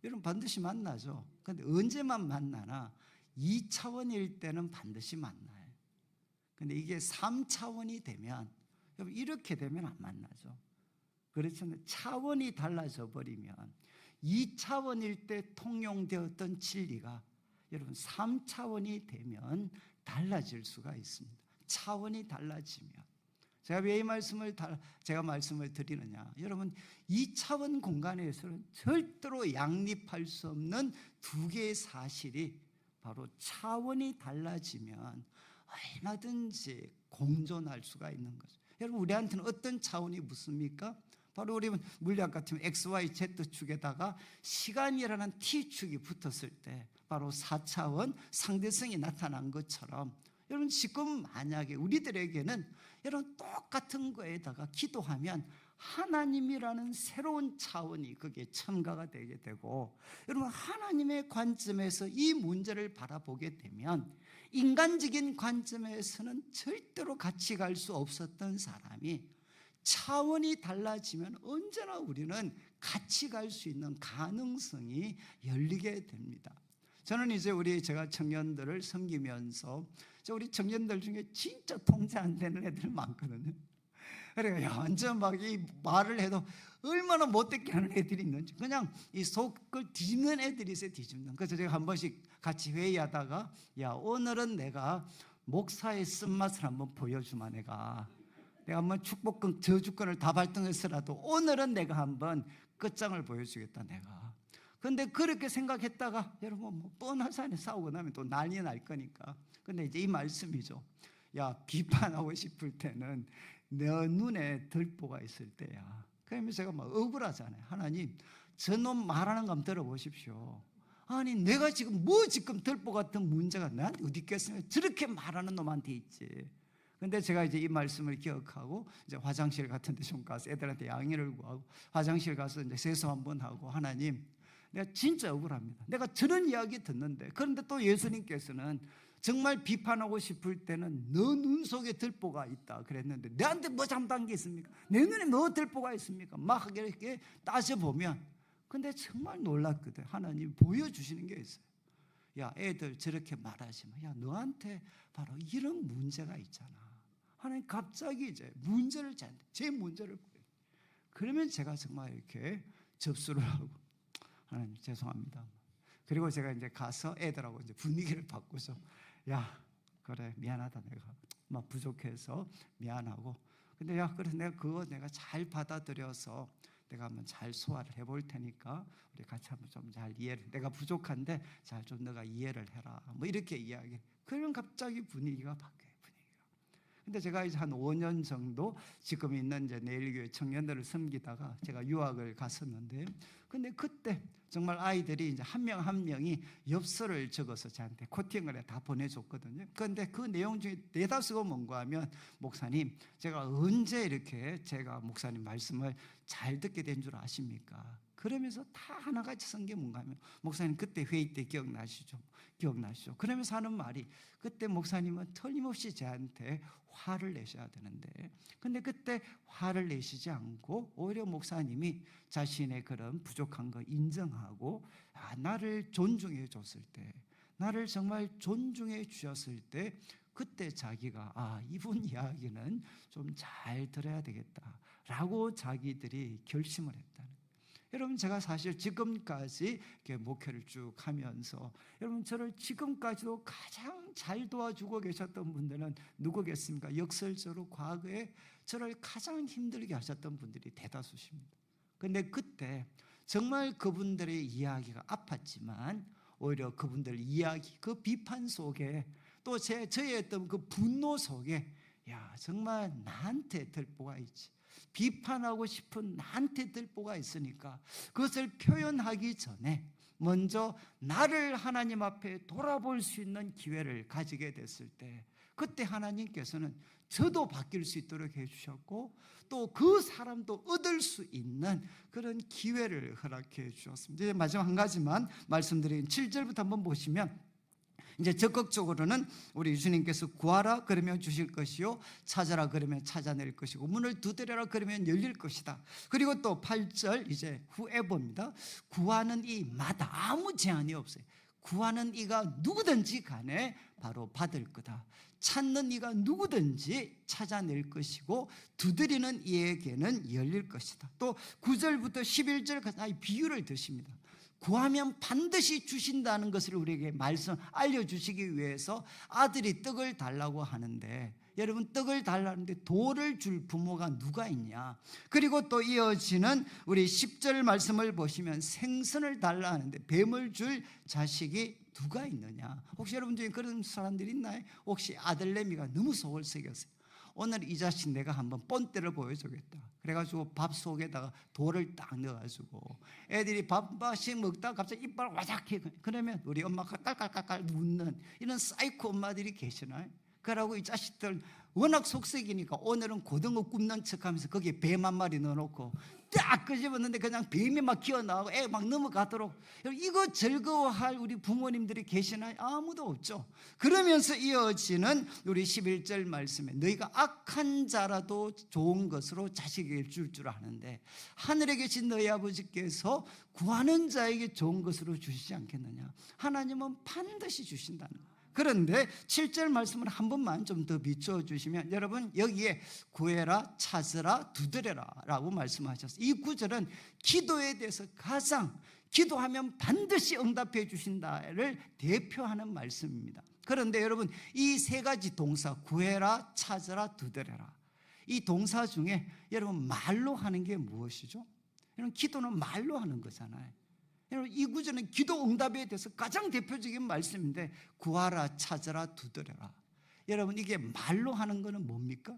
여러분 반드시 만나죠. 그런데 언제만 만나나 2차원일 때는 반드시 만나요. 근데 이게 3차원이 되면 여러분 이렇게 되면 안 만나죠. 그렇잖아요. 차원이 달라져 버리면 2차원일 때 통용되었던 진리가 여러분 3차원이 되면 달라질 수가 있습니다. 차원이 달라지면 제가 왜 이 말씀을 드리느냐? 여러분 2차원 공간에서는 절대로 양립할 수 없는 두 개의 사실이 바로 차원이 달라지면 얼마든지 공존할 수가 있는 거죠. 여러분 우리한테는 어떤 차원이 묻습니까? 바로 우리 물리학 같으면 XYZ축에다가 시간이라는 T축이 붙었을 때 바로 4차원 상대성이 나타난 것처럼 여러분 지금 만약에 우리들에게는 여러분 똑같은 거에다가 기도하면 하나님이라는 새로운 차원이 거기에 첨가가 되게 되고 여러분 하나님의 관점에서 이 문제를 바라보게 되면 인간적인 관점에서는 절대로 같이 갈 수 없었던 사람이 차원이 달라지면 언제나 우리는 같이 갈 수 있는 가능성이 열리게 됩니다. 저는 이제 제가 청년들을 섬기면서 우리 청년들 중에 진짜 통제 안 되는 애들 많거든요. 그러니까 완전 막 이 말을 해도 얼마나 못되게 하는 애들이 있는지 그냥 이 속을 뒤집는 애들이 있어요. 뒤집는. 그래서 제가 한 번씩 같이 회의하다가 오늘은 내가 목사의 쓴맛을 한번 보여주마. 내가 한번 축복권 저주권을 다 발동해서라도 오늘은 내가 한번 끝장을 보여주겠다. 내가 근데 그렇게 생각했다가 여러분 뭐 뻔하잖아요. 싸우고 나면 또 난리 날 거니까. 근데 이제 이 말씀이죠. 비판하고 싶을 때는 내 눈에 들보가 있을 때야. 그러면 제가 막 억울하잖아요. 하나님 저놈 말하는 거 한번 들어보십시오. 아니 내가 지금 들보 같은 문제가 나한테 어디 있겠습니까? 저렇게 말하는 놈한테 있지. 근데 제가 이제 이 말씀을 기억하고 이제 화장실 같은 데 좀 가서 애들한테 양해를 구하고 화장실 가서 이제 세수 한번 하고 하나님 내가 진짜 억울합니다. 내가 저런 이야기 듣는데 그런데 또 예수님께서는 정말 비판하고 싶을 때는 너 눈 속에 들보가 있다 그랬는데 내한테 뭐 잘못한 게 있습니까? 내 눈에 뭐 들보가 있습니까? 막 이렇게 따져보면 근데 정말 놀랐거든. 하나님 보여주시는 게 있어요. 애들 저렇게 말하지 마. 너한테 바로 이런 문제가 있잖아. 하나님 갑자기 이제 제 문제를 보여요. 그러면 제가 정말 이렇게 접수를 하고 하나님 죄송합니다. 그리고 제가 이제 가서 애들하고 이제 분위기를 바꾸죠. 그래 미안하다. 내가 막 부족해서 미안하고 근데 그래서 내가 잘 받아들여서 내가 한번 잘 소화를 해볼 테니까 우리 같이 한번 좀 잘 내가 부족한데 잘 좀 너가 이해를 해라. 뭐 이렇게 이야기. 그러면 갑자기 분위기가 바뀌어요. 근데 제가 이제 한 5년 정도 지금 있는 이제 내일교회 청년들을 섬기다가 제가 유학을 갔었는데 근데 그때 정말 아이들이 이제 한 명 한 명이 엽서를 적어서 저한테 코팅을 다 보내줬거든요. 그런데 그 내용 중에 대다수가 뭔가 하면 목사님 제가 언제 이렇게 제가 목사님 말씀을 잘 듣게 된 줄 아십니까? 그러면서 다 하나같이 쓴 게 뭔가 하면, 목사님 그때 회의 때 기억나시죠? 그러면서 하는 말이, 그때 목사님은 틀림없이 저한테 화를 내셔야 되는데, 근데 그때 화를 내시지 않고 오히려 목사님이 자신의 그런 부족한 거 인정하고, 나를 존중해 줬을 때, 나를 정말 존중해 주셨을 때, 그때 자기가 이분 이야기는 좀 잘 들어야 되겠다라고 자기들이 결심을 했다는 거예요. 여러분, 제가 사실 지금까지 이렇게 목회를 쭉 하면서 여러분, 저를 지금까지도 가장 잘 도와주고 계셨던 분들은 누구겠습니까? 역설적으로 과거에 저를 가장 힘들게 하셨던 분들이 대다수십니다. 근데 그때 정말 그분들의 이야기가 아팠지만, 오히려 그분들 이야기, 그 비판 속에 또 저의 어떤 그 분노 속에, 정말 나한테 될 바가 있지, 비판하고 싶은 나한테 될 바가 있으니까 그것을 표현하기 전에 먼저 나를 하나님 앞에 돌아볼 수 있는 기회를 가지게 됐을 때, 그때 하나님께서는 저도 바뀔 수 있도록 해주셨고, 또 그 사람도 얻을 수 있는 그런 기회를 허락해 주셨습니다. 이제 마지막 한 가지만 말씀드린 7절부터 한번 보시면, 이제 적극적으로는 우리 예수님께서 구하라 그러면 주실 것이요, 찾아라 그러면 찾아낼 것이고, 문을 두드려라 그러면 열릴 것이다. 그리고 또 8절 이제 후에 봅니다. 구하는 이마다 아무 제한이 없어요. 구하는 이가 누구든지 간에 바로 받을 거다. 찾는 이가 누구든지 찾아낼 것이고, 두드리는 이에게는 열릴 것이다. 또 9절부터 11절까지 비유를 드십니다. 구하면 반드시 주신다는 것을 우리에게 알려주시기 위해서 아들이 떡을 달라고 하는데, 여러분, 떡을 달라는데 돌을 줄 부모가 누가 있냐? 그리고 또 이어지는 우리 10절 말씀을 보시면 생선을 달라 하는데 뱀을 줄 자식이 누가 있느냐? 혹시 여러분 중에 그런 사람들이 있나요? 혹시 아들내미가 너무 속을 새겼어요. 오늘 이 자식 내가 한번 본때를 보여주겠다. 그래가지고 밥 속에다가 돌을 딱 넣어가지고 애들이 밥맛이 먹다가 갑자기 이빨 와작해. 그러면 우리 엄마가 깔깔깔깔 웃는 이런 사이코 엄마들이 계시나요? 그러고 이 자식들 워낙 속색이니까 오늘은 고등어 굽는 척하면서 거기에 뱀 한 마리 넣어놓고 딱 끄집었는데 그냥 뱀이 막 기어나오고 애 막 넘어가도록, 이거 즐거워할 우리 부모님들이 계시나요? 아무도 없죠. 그러면서 이어지는 우리 11절 말씀에, 너희가 악한 자라도 좋은 것으로 자식에게 줄 아는데 하늘에 계신 너희 아버지께서 구하는 자에게 좋은 것으로 주시지 않겠느냐? 하나님은 반드시 주신다는 거예요. 그런데 7절 말씀을 한 번만 좀 더 비춰주시면, 여러분, 여기에 구해라, 찾으라, 두드려라 라고 말씀하셨어요. 이 구절은 기도에 대해서 가장, 기도하면 반드시 응답해 주신다를 대표하는 말씀입니다. 그런데 여러분, 이 세 가지 동사, 구해라, 찾으라, 두드려라, 이 동사 중에 여러분 말로 하는 게 무엇이죠? 여러분, 기도는 말로 하는 거잖아요. 여러분, 이 구절은 기도 응답에 대해서 가장 대표적인 말씀인데, 구하라, 찾으라, 두드려라. 여러분, 이게 말로 하는 거는 뭡니까?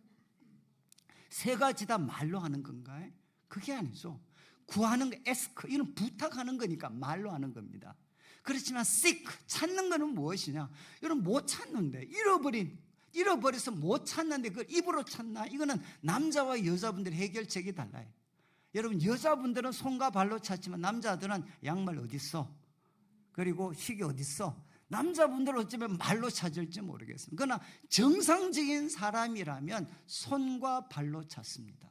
세 가지 다 말로 하는 건가요? 그게 아니죠. 구하는 거, ask, 이건 부탁하는 거니까 말로 하는 겁니다. 그렇지만 seek, 찾는 거는 무엇이냐? 여러분, 못 찾는데, 잃어버려서 못 찾는데 그걸 입으로 찾나? 이거는 남자와 여자분들의 해결책이 달라요. 여러분, 여자분들은 손과 발로 찾지만 남자들은 양말 어디 있어? 그리고 시계 어디 있어? 남자분들은 어쩌면 말로 찾을지 모르겠습니다. 그러나 정상적인 사람이라면 손과 발로 찾습니다.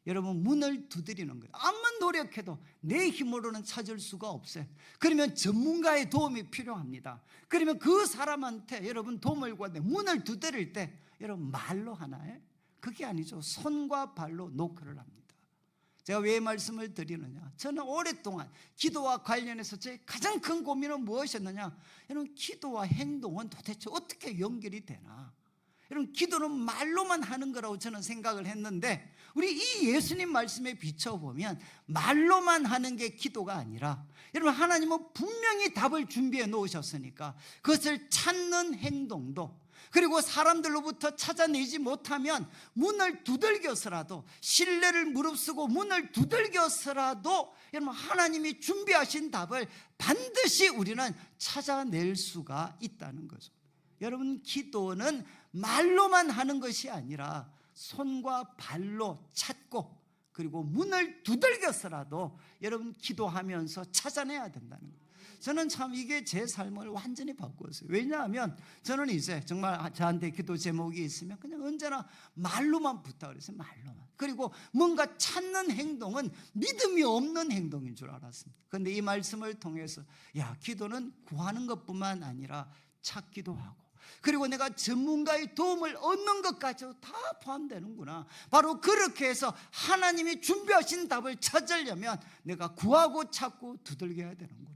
여러분, 문을 두드리는 거예요. 아무리 노력해도 내 힘으로는 찾을 수가 없어요. 그러면 전문가의 도움이 필요합니다. 그러면 그 사람한테 여러분 도움을 구하는데 문을 두드릴 때 여러분 말로 하나요? 그게 아니죠. 손과 발로 노크를 합니다. 제가 왜 말씀을 드리느냐? 저는 오랫동안 기도와 관련해서 제 가장 큰 고민은 무엇이었느냐? 여러분, 기도와 행동은 도대체 어떻게 연결이 되나? 여러분, 기도는 말로만 하는 거라고 저는 생각을 했는데, 우리 이 예수님 말씀에 비춰보면 말로만 하는 게 기도가 아니라, 여러분, 하나님은 분명히 답을 준비해 놓으셨으니까 그것을 찾는 행동도, 그리고 사람들로부터 찾아내지 못하면 문을 두들겨서라도, 신뢰를 무릅쓰고 문을 두들겨서라도 여러분, 하나님이 준비하신 답을 반드시 우리는 찾아낼 수가 있다는 거죠. 여러분, 기도는 말로만 하는 것이 아니라 손과 발로 찾고, 그리고 문을 두들겨서라도 여러분 기도하면서 찾아내야 된다는 거예요. 저는 참 이게 제 삶을 완전히 바꾸었어요. 왜냐하면 저는 이제 정말 저한테 기도 제목이 있으면 그냥 언제나 말로만 부탁을 했어요. 말로만. 그리고 뭔가 찾는 행동은 믿음이 없는 행동인 줄 알았습니다. 그런데 이 말씀을 통해서 기도는 구하는 것뿐만 아니라 찾기도 하고, 그리고 내가 전문가의 도움을 얻는 것까지도 다 포함되는구나. 바로 그렇게 해서 하나님이 준비하신 답을 찾으려면 내가 구하고 찾고 두들겨야 되는구나.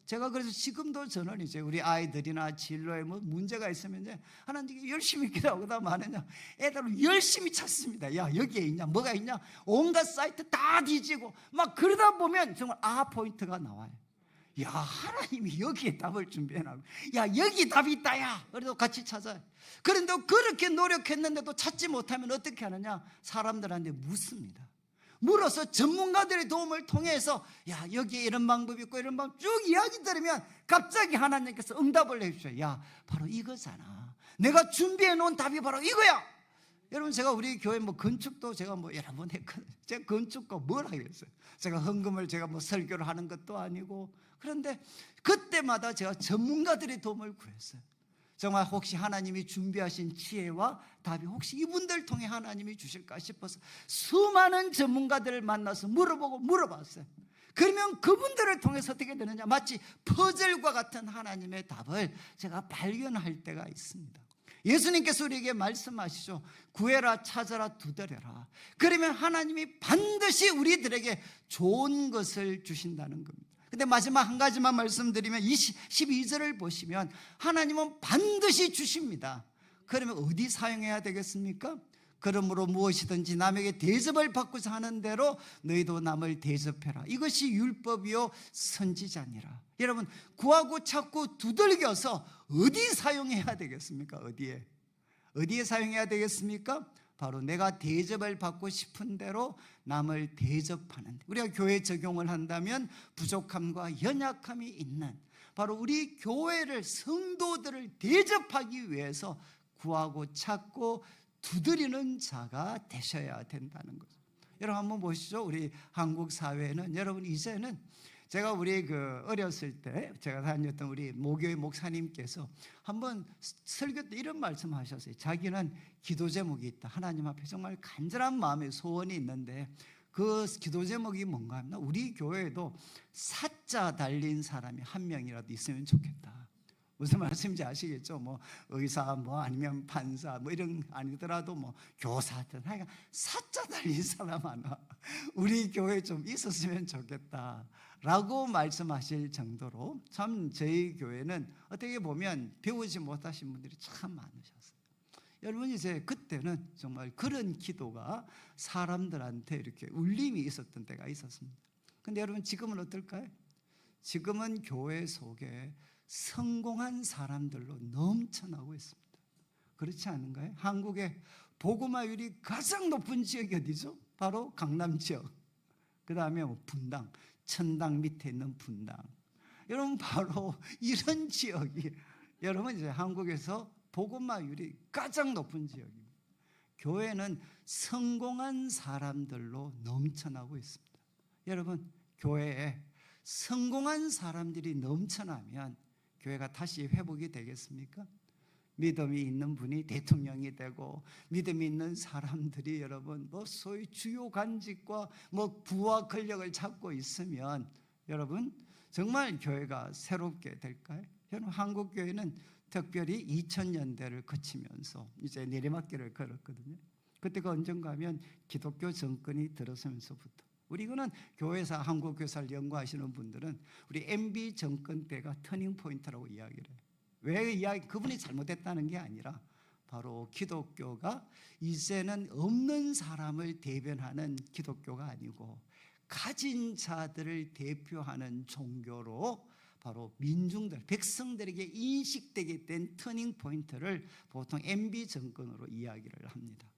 제가 그래서 지금도 저는 이제 우리 아이들이나 진로에 뭐 문제가 있으면 이제 하나님께 열심히 기도하고다 마느냐, 애들은 열심히 찾습니다. 여기에 있냐, 뭐가 있냐, 온갖 사이트 다 뒤지고 막 그러다 보면 정말 포인트가 나와요. 하나님이 여기에 답을 준비해놔. 여기 답이 있다. 그래도 같이 찾아요. 그런데 그렇게 노력했는데도 찾지 못하면 어떻게 하느냐, 사람들한테 묻습니다. 물어서 전문가들의 도움을 통해서 여기에 이런 방법이 있고 이런 방법 쭉 이야기 들으면 갑자기 하나님께서 응답을 해주셔요. 바로 이거잖아. 내가 준비해 놓은 답이 바로 이거야. 여러분, 제가 우리 교회 건축도 제가 여러 번 했거든요. 제가 건축가 뭘 하겠어요. 제가 헌금을 제가 설교를 하는 것도 아니고. 그런데 그때마다 제가 전문가들의 도움을 구했어요. 정말 혹시 하나님이 준비하신 지혜와 답이 혹시 이분들 통해 하나님이 주실까 싶어서 수많은 전문가들을 만나서 물어봤어요. 그러면 그분들을 통해서 어떻게 되느냐, 마치 퍼즐과 같은 하나님의 답을 제가 발견할 때가 있습니다. 예수님께서 우리에게 말씀하시죠. 구해라, 찾아라, 두드려라. 그러면 하나님이 반드시 우리들에게 좋은 것을 주신다는 겁니다. 근데 마지막 한 가지만 말씀드리면 12절을 보시면 하나님은 반드시 주십니다. 그러면 어디 사용해야 되겠습니까? 그러므로 무엇이든지 남에게 대접을 받고자 하는 대로 너희도 남을 대접해라. 이것이 율법이요 선지자니라. 여러분, 구하고 찾고 두들겨서 어디 사용해야 되겠습니까? 어디에 사용해야 되겠습니까? 바로 내가 대접을 받고 싶은 대로 남을 대접하는, 우리가 교회 적용을 한다면 부족함과 연약함이 있는 바로 우리 교회를, 성도들을 대접하기 위해서 구하고 찾고 두드리는 자가 되셔야 된다는 거죠. 여러분 한번 보시죠. 우리 한국 사회는 여러분 이제는, 제가 우리 어렸을 때 제가 다녔던 우리 모교의 목사님께서 한번 설교 때 이런 말씀하셨어요. 자기는 기도 제목이 있다. 하나님 앞에 정말 간절한 마음의 소원이 있는데 그 기도 제목이 뭔가 하면 우리 교회에도 사자 달린 사람이 한 명이라도 있으면 좋겠다. 무슨 말씀인지 아시겠죠? 의사, 아니면 판사, 이런 아니더라도 교사든 하여간 사자 달린 사람 하나 우리 교회에 좀 있었으면 좋겠다 라고 말씀하실 정도로 참 저희 교회는 어떻게 보면 배우지 못하신 분들이 참 많으셨어요. 여러분, 이제 그때는 정말 그런 기도가 사람들한테 이렇게 울림이 있었던 때가 있었습니다. 근데 여러분, 지금은 어떨까요? 지금은 교회 속에 성공한 사람들로 넘쳐나고 있습니다. 그렇지 않은가요? 한국의 복음화율이 가장 높은 지역이 어디죠? 바로 강남 지역. 그 다음에 분당, 천당 밑에 있는 분당. 여러분, 바로 이런 지역이 여러분 이제 한국에서 복음화율이 가장 높은 지역입니다. 교회는 성공한 사람들로 넘쳐나고 있습니다. 여러분, 교회에 성공한 사람들이 넘쳐나면 교회가 다시 회복이 되겠습니까? 믿음이 있는 분이 대통령이 되고 믿음이 있는 사람들이 여러분 소위 주요 관직과 부와 권력을 잡고 있으면 여러분 정말 교회가 새롭게 될까요? 여러분, 한국 교회는 특별히 2000년대를 거치면서 이제 내리막길을 걸었거든요. 그때가 언젠가 하면 기독교 정권이 들어서면서부터, 우리 이거는 교회사, 한국 교사를 연구하시는 분들은 우리 MB 정권 때가 터닝 포인트라고 이야기를 해요. 왜 그분이 잘못했다는 게 아니라 바로 기독교가 이제는 없는 사람을 대변하는 기독교가 아니고 가진 자들을 대표하는 종교로 바로 민중들, 백성들에게 인식되게 된 터닝 포인트를 보통 MB 정권으로 이야기를 합니다.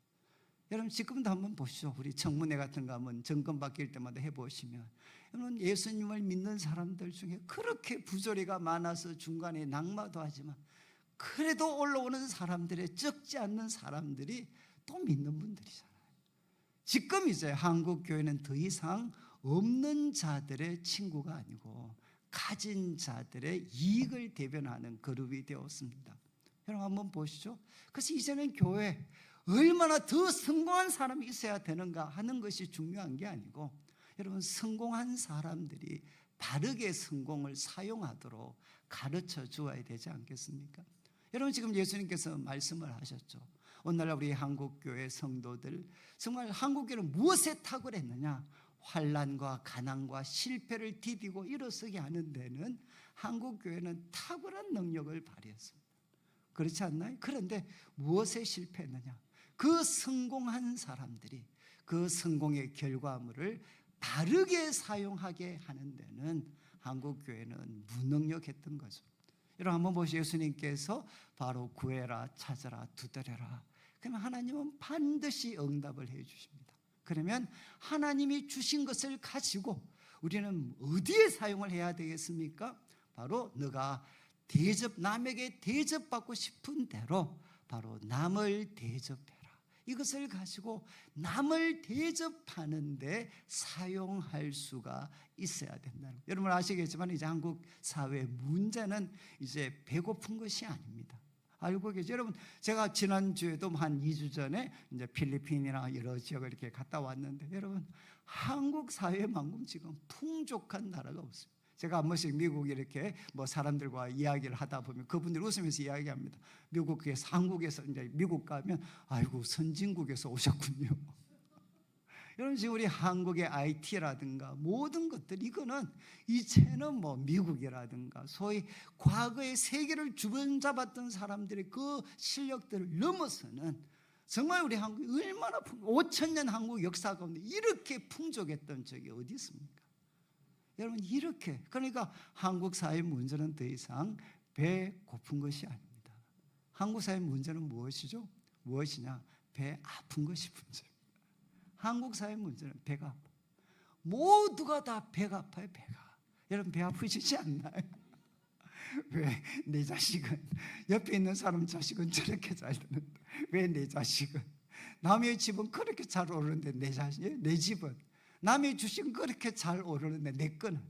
여러분, 지금도 한번 보시죠. 우리 청문회 같은 거 한번 정권 바뀔 때마다 해보시면 여러분, 예수님을 믿는 사람들 중에 그렇게 부조리가 많아서 중간에 낙마도 하지만 그래도 올라오는 사람들의 적지 않는 사람들이 또 믿는 분들이잖아요. 지금 이제 한국 교회는 더 이상 없는 자들의 친구가 아니고 가진 자들의 이익을 대변하는 그룹이 되었습니다. 여러분 한번 보시죠. 그래서 이제는 교회 얼마나 더 성공한 사람이 있어야 되는가 하는 것이 중요한 게 아니고, 여러분 성공한 사람들이 바르게 성공을 사용하도록 가르쳐 주어야 되지 않겠습니까? 여러분 지금 예수님께서 말씀을 하셨죠. 오늘날 우리 한국교회 성도들, 정말 한국교회는 무엇에 탁월했느냐? 환난과 가난과 실패를 디디고 일어서게 하는 데는 한국교회는 탁월한 능력을 발휘했습니다. 그렇지 않나요? 그런데 무엇에 실패했느냐? 그 성공한 사람들이 그 성공의 결과물을 바르게 사용하게 하는 데는 한국교회는 무능력했던 거죠. 여러분 한번 보시죠. 예수님께서 바로 구해라, 찾아라, 두드려라. 그러면 하나님은 반드시 응답을 해 주십니다. 그러면 하나님이 주신 것을 가지고 우리는 어디에 사용을 해야 되겠습니까? 바로 너가 남에게 대접받고 싶은 대로 바로 남을 대접해라. 이것을 가지고 남을 대접하는 데 사용할 수가 있어야 된다는 거예요. 여러분 아시겠지만 이제 한국 사회의 문제는 이제 배고픈 것이 아닙니다. 알고 계시죠? 여러분 제가 지난주에도 한 2주 전에 이제 필리핀이나 여러 지역을 이렇게 갔다 왔는데, 여러분 한국 사회만큼 지금 풍족한 나라가 없습니다. 제가 한 번씩 미국 이렇게 뭐 사람들과 이야기를 하다 보면 그분들이 웃으면서 이야기합니다. 미국에서, 한국에서 이제 미국 가면 아이고 선진국에서 오셨군요. 여러분 지금 우리 한국의 IT라든가 모든 것들, 이거는 이제는 뭐 미국이라든가 소위 과거의 세계를 주변잡았던 사람들의 그 실력들을 넘어서는 정말 우리 한국이 얼마나 5,000년 한국 역사 가운데 이렇게 풍족했던 적이 어디 있습니까? 여러분 이렇게, 그러니까 한국 사회의 문제는 더 이상 배 고픈 것이 아닙니다. 한국 사회의 문제는 무엇이죠? 무엇이냐? 배 아픈 것이 문제입니다. 한국 사회의 문제는 배가 아파. 모두가 다 배가 아파요. 배가. 여러분 배 아프시지 않나요? 왜 내 자식은, 옆에 있는 사람 자식은 저렇게 잘 되는데 왜 내 자식은, 남의 집은 그렇게 잘 오르는데 내 집은, 남의 주식은 그렇게 잘 오르는데 내 거는.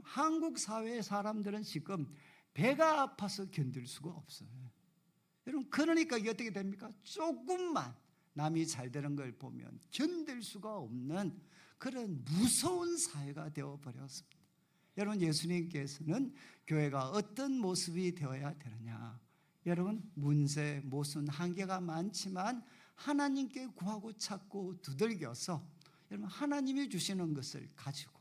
한국 사회의 사람들은 지금 배가 아파서 견딜 수가 없어요. 여러분 그러니까 이게 어떻게 됩니까? 조금만 남이 잘 되는 걸 보면 견딜 수가 없는 그런 무서운 사회가 되어버렸습니다. 여러분 예수님께서는 교회가 어떤 모습이 되어야 되느냐? 여러분 문제, 모순, 한계가 많지만 하나님께 구하고 찾고 두들겨서 여러분 하나님이 주시는 것을 가지고,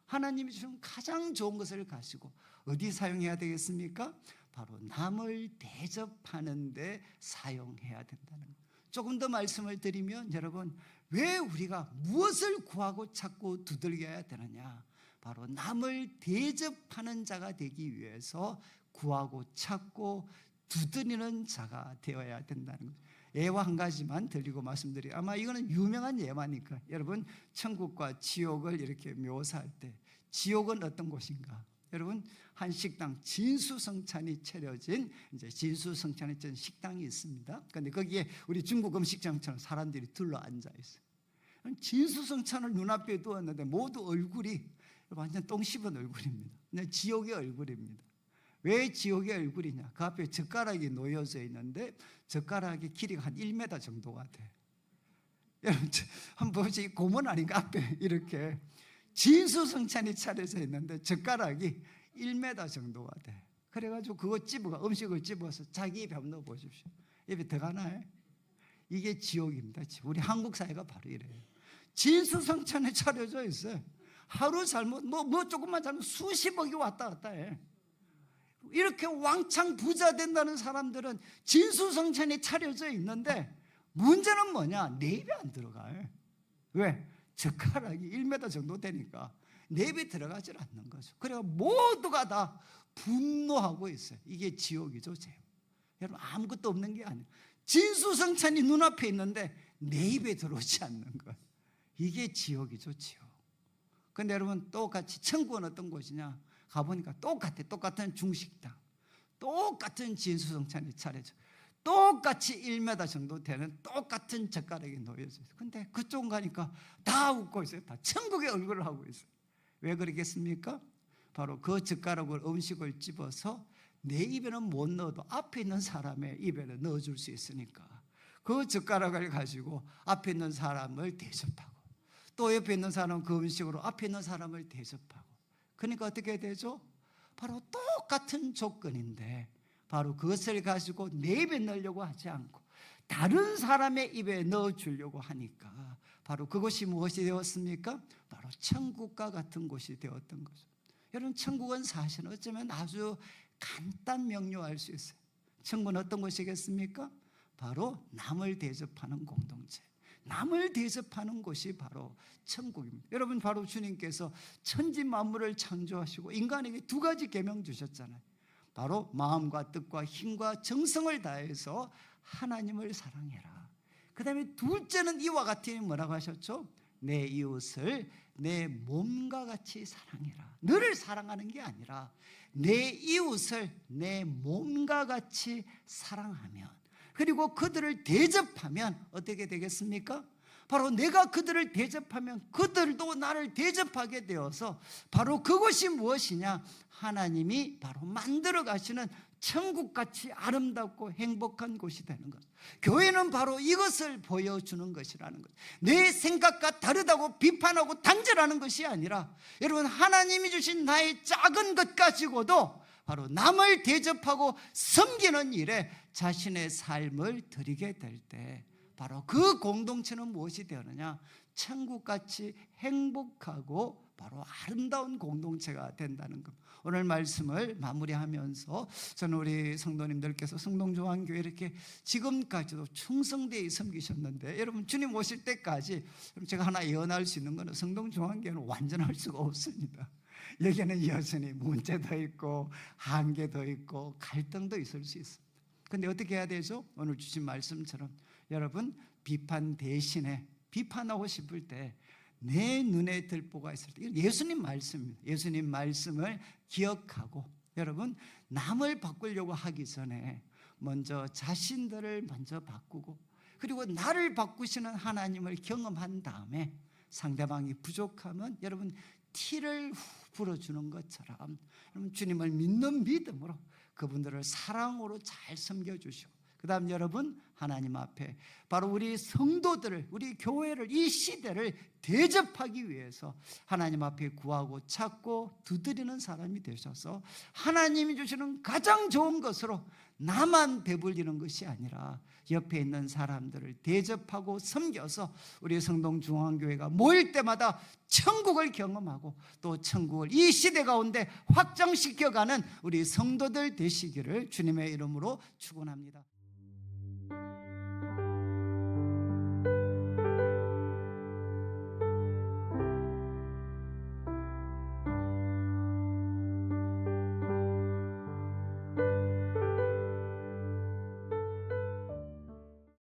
하나님이 주시는 가장 좋은 것을 가지고 어디 사용해야 되겠습니까? 바로 남을 대접하는 데 사용해야 된다는 거예요. 조금 더 말씀을 드리면, 여러분 왜 우리가 무엇을 구하고 찾고 두들겨야 되느냐? 바로 남을 대접하는 자가 되기 위해서 구하고 찾고 두드리는 자가 되어야 된다는 거죠. 예화 한 가지만 드리고 말씀드려요. 아마 이거는 유명한 예화니까. 여러분 천국과 지옥을 이렇게 묘사할 때 지옥은 어떤 곳인가? 여러분 한 식당, 진수성찬이 차려진 이제 진수성찬이 된 식당이 있습니다. 그런데 거기에 우리 중국 음식점처럼 사람들이 둘러 앉아 있어요. 진수성찬을 눈앞에 두었는데 모두 얼굴이 완전 똥 씹은 얼굴입니다. 그냥 지옥의 얼굴입니다. 왜 지옥의 얼굴이냐? 그 앞에 젓가락이 놓여져 있는데 젓가락의 길이가 한 1m 정도가 돼. 여러분 한번 보세요. 고문 아닌가? 앞에 이렇게 진수성찬이 차려져 있는데 젓가락이 1m 정도가 돼. 그래가지고 그거 음식을 집어서 자기 입에 한번 넣어 보십시오. 입에 들어가나요? 이게 지옥입니다. 우리 한국 사회가 바로 이래요. 진수성찬에 차려져 있어요. 하루 잘못 뭐 조금만 잘못 수십억이 왔다 갔다 해. 이렇게 왕창 부자 된다는 사람들은 진수성찬이 차려져 있는데 문제는 뭐냐? 내 입에 안 들어가요. 왜? 젓가락이 1m 정도 되니까 내 입에 들어가질 않는 거죠. 그래서 모두가 다 분노하고 있어요. 이게 지옥이죠, 지옥. 여러분 아무것도 없는 게 아니에요. 진수성찬이 눈앞에 있는데 내 입에 들어오지 않는 것. 이게 지옥이죠, 지옥. 근데 여러분 똑같이 천국은 어떤 곳이냐? 가보니까 똑같은 중식당, 똑같은 진수성찬이 차려져. 똑같이 1m 정도 되는 똑같은 젓가락이 놓여져 있어요. 근데 그쪽 가니까 다 웃고 있어요. 다 천국의 얼굴을 하고 있어요. 왜 그러겠습니까? 바로 그 젓가락을 음식을 집어서 내 입에는 못 넣어도 앞에 있는 사람의 입에는 넣어줄 수 있으니까 그 젓가락을 가지고 앞에 있는 사람을 대접하고 또 옆에 있는 사람은 그 음식으로 앞에 있는 사람을 대접하고, 그러니까 어떻게 되죠? 바로 똑같은 조건인데 바로 그것을 가지고 내 입에 넣으려고 하지 않고 다른 사람의 입에 넣어주려고 하니까 바로 그것이 무엇이 되었습니까? 바로 천국과 같은 곳이 되었던 거죠. 여러분, 천국은 사실은 어쩌면 아주 간단 명료할 수 있어요. 천국은 어떤 곳이겠습니까? 바로 남을 대접하는 공동체, 남을 대접하는 곳이 바로 천국입니다. 여러분, 바로 주님께서 천지 만물을 창조하시고 인간에게 두 가지 계명 주셨잖아요. 바로 마음과 뜻과 힘과 정성을 다해서 하나님을 사랑해라. 그 다음에 둘째는 이와 같으니 뭐라고 하셨죠? 내 이웃을 내 몸과 같이 사랑해라. 너를 사랑하는 게 아니라 내 이웃을 내 몸과 같이 사랑하면, 그리고 그들을 대접하면 어떻게 되겠습니까? 바로 내가 그들을 대접하면 그들도 나를 대접하게 되어서 바로 그것이 무엇이냐? 하나님이 바로 만들어 가시는 천국같이 아름답고 행복한 곳이 되는 것. 교회는 바로 이것을 보여주는 것이라는 것. 내 생각과 다르다고 비판하고 단절하는 것이 아니라, 여러분, 하나님이 주신 나의 작은 것 가지고도 바로 남을 대접하고 섬기는 일에 자신의 삶을 드리게 될 때 바로 그 공동체는 무엇이 되느냐? 천국같이 행복하고 바로 아름다운 공동체가 된다는 것. 오늘 말씀을 마무리하면서 저는 우리 성도님들께서 성동중앙교회 이렇게 지금까지도 충성되이 섬기셨는데, 여러분, 주님 오실 때까지 제가 하나 예언할 수 있는 것은 성동중앙교회는 완전할 수가 없습니다. 여기에는 여전히 문제도 있고 한계도 있고 갈등도 있을 수 있습니다. 근데 어떻게 해야 되죠? 오늘 주신 말씀처럼 여러분, 비판 대신에 비판하고 싶을 때 내 눈에 들보가 있을 때, 예수님 말씀입니다. 예수님 말씀을 기억하고 여러분, 남을 바꾸려고 하기 전에 먼저 자신들을 먼저 바꾸고, 그리고 나를 바꾸시는 하나님을 경험한 다음에 상대방이 부족하면 여러분 티를 불어주는 것처럼 여러분, 주님을 믿는 믿음으로 그분들을 사랑으로 잘 섬겨주시고, 그 다음 여러분, 하나님 앞에 바로 우리 성도들을, 우리 교회를, 이 시대를 대접하기 위해서 하나님 앞에 구하고 찾고 두드리는 사람이 되셔서 하나님이 주시는 가장 좋은 것으로 나만 배불리는 것이 아니라 옆에 있는 사람들을 대접하고 섬겨서 우리 성동중앙교회가 모일 때마다 천국을 경험하고 또 천국을 이 시대 가운데 확장시켜가는 우리 성도들 되시기를 주님의 이름으로 축원합니다.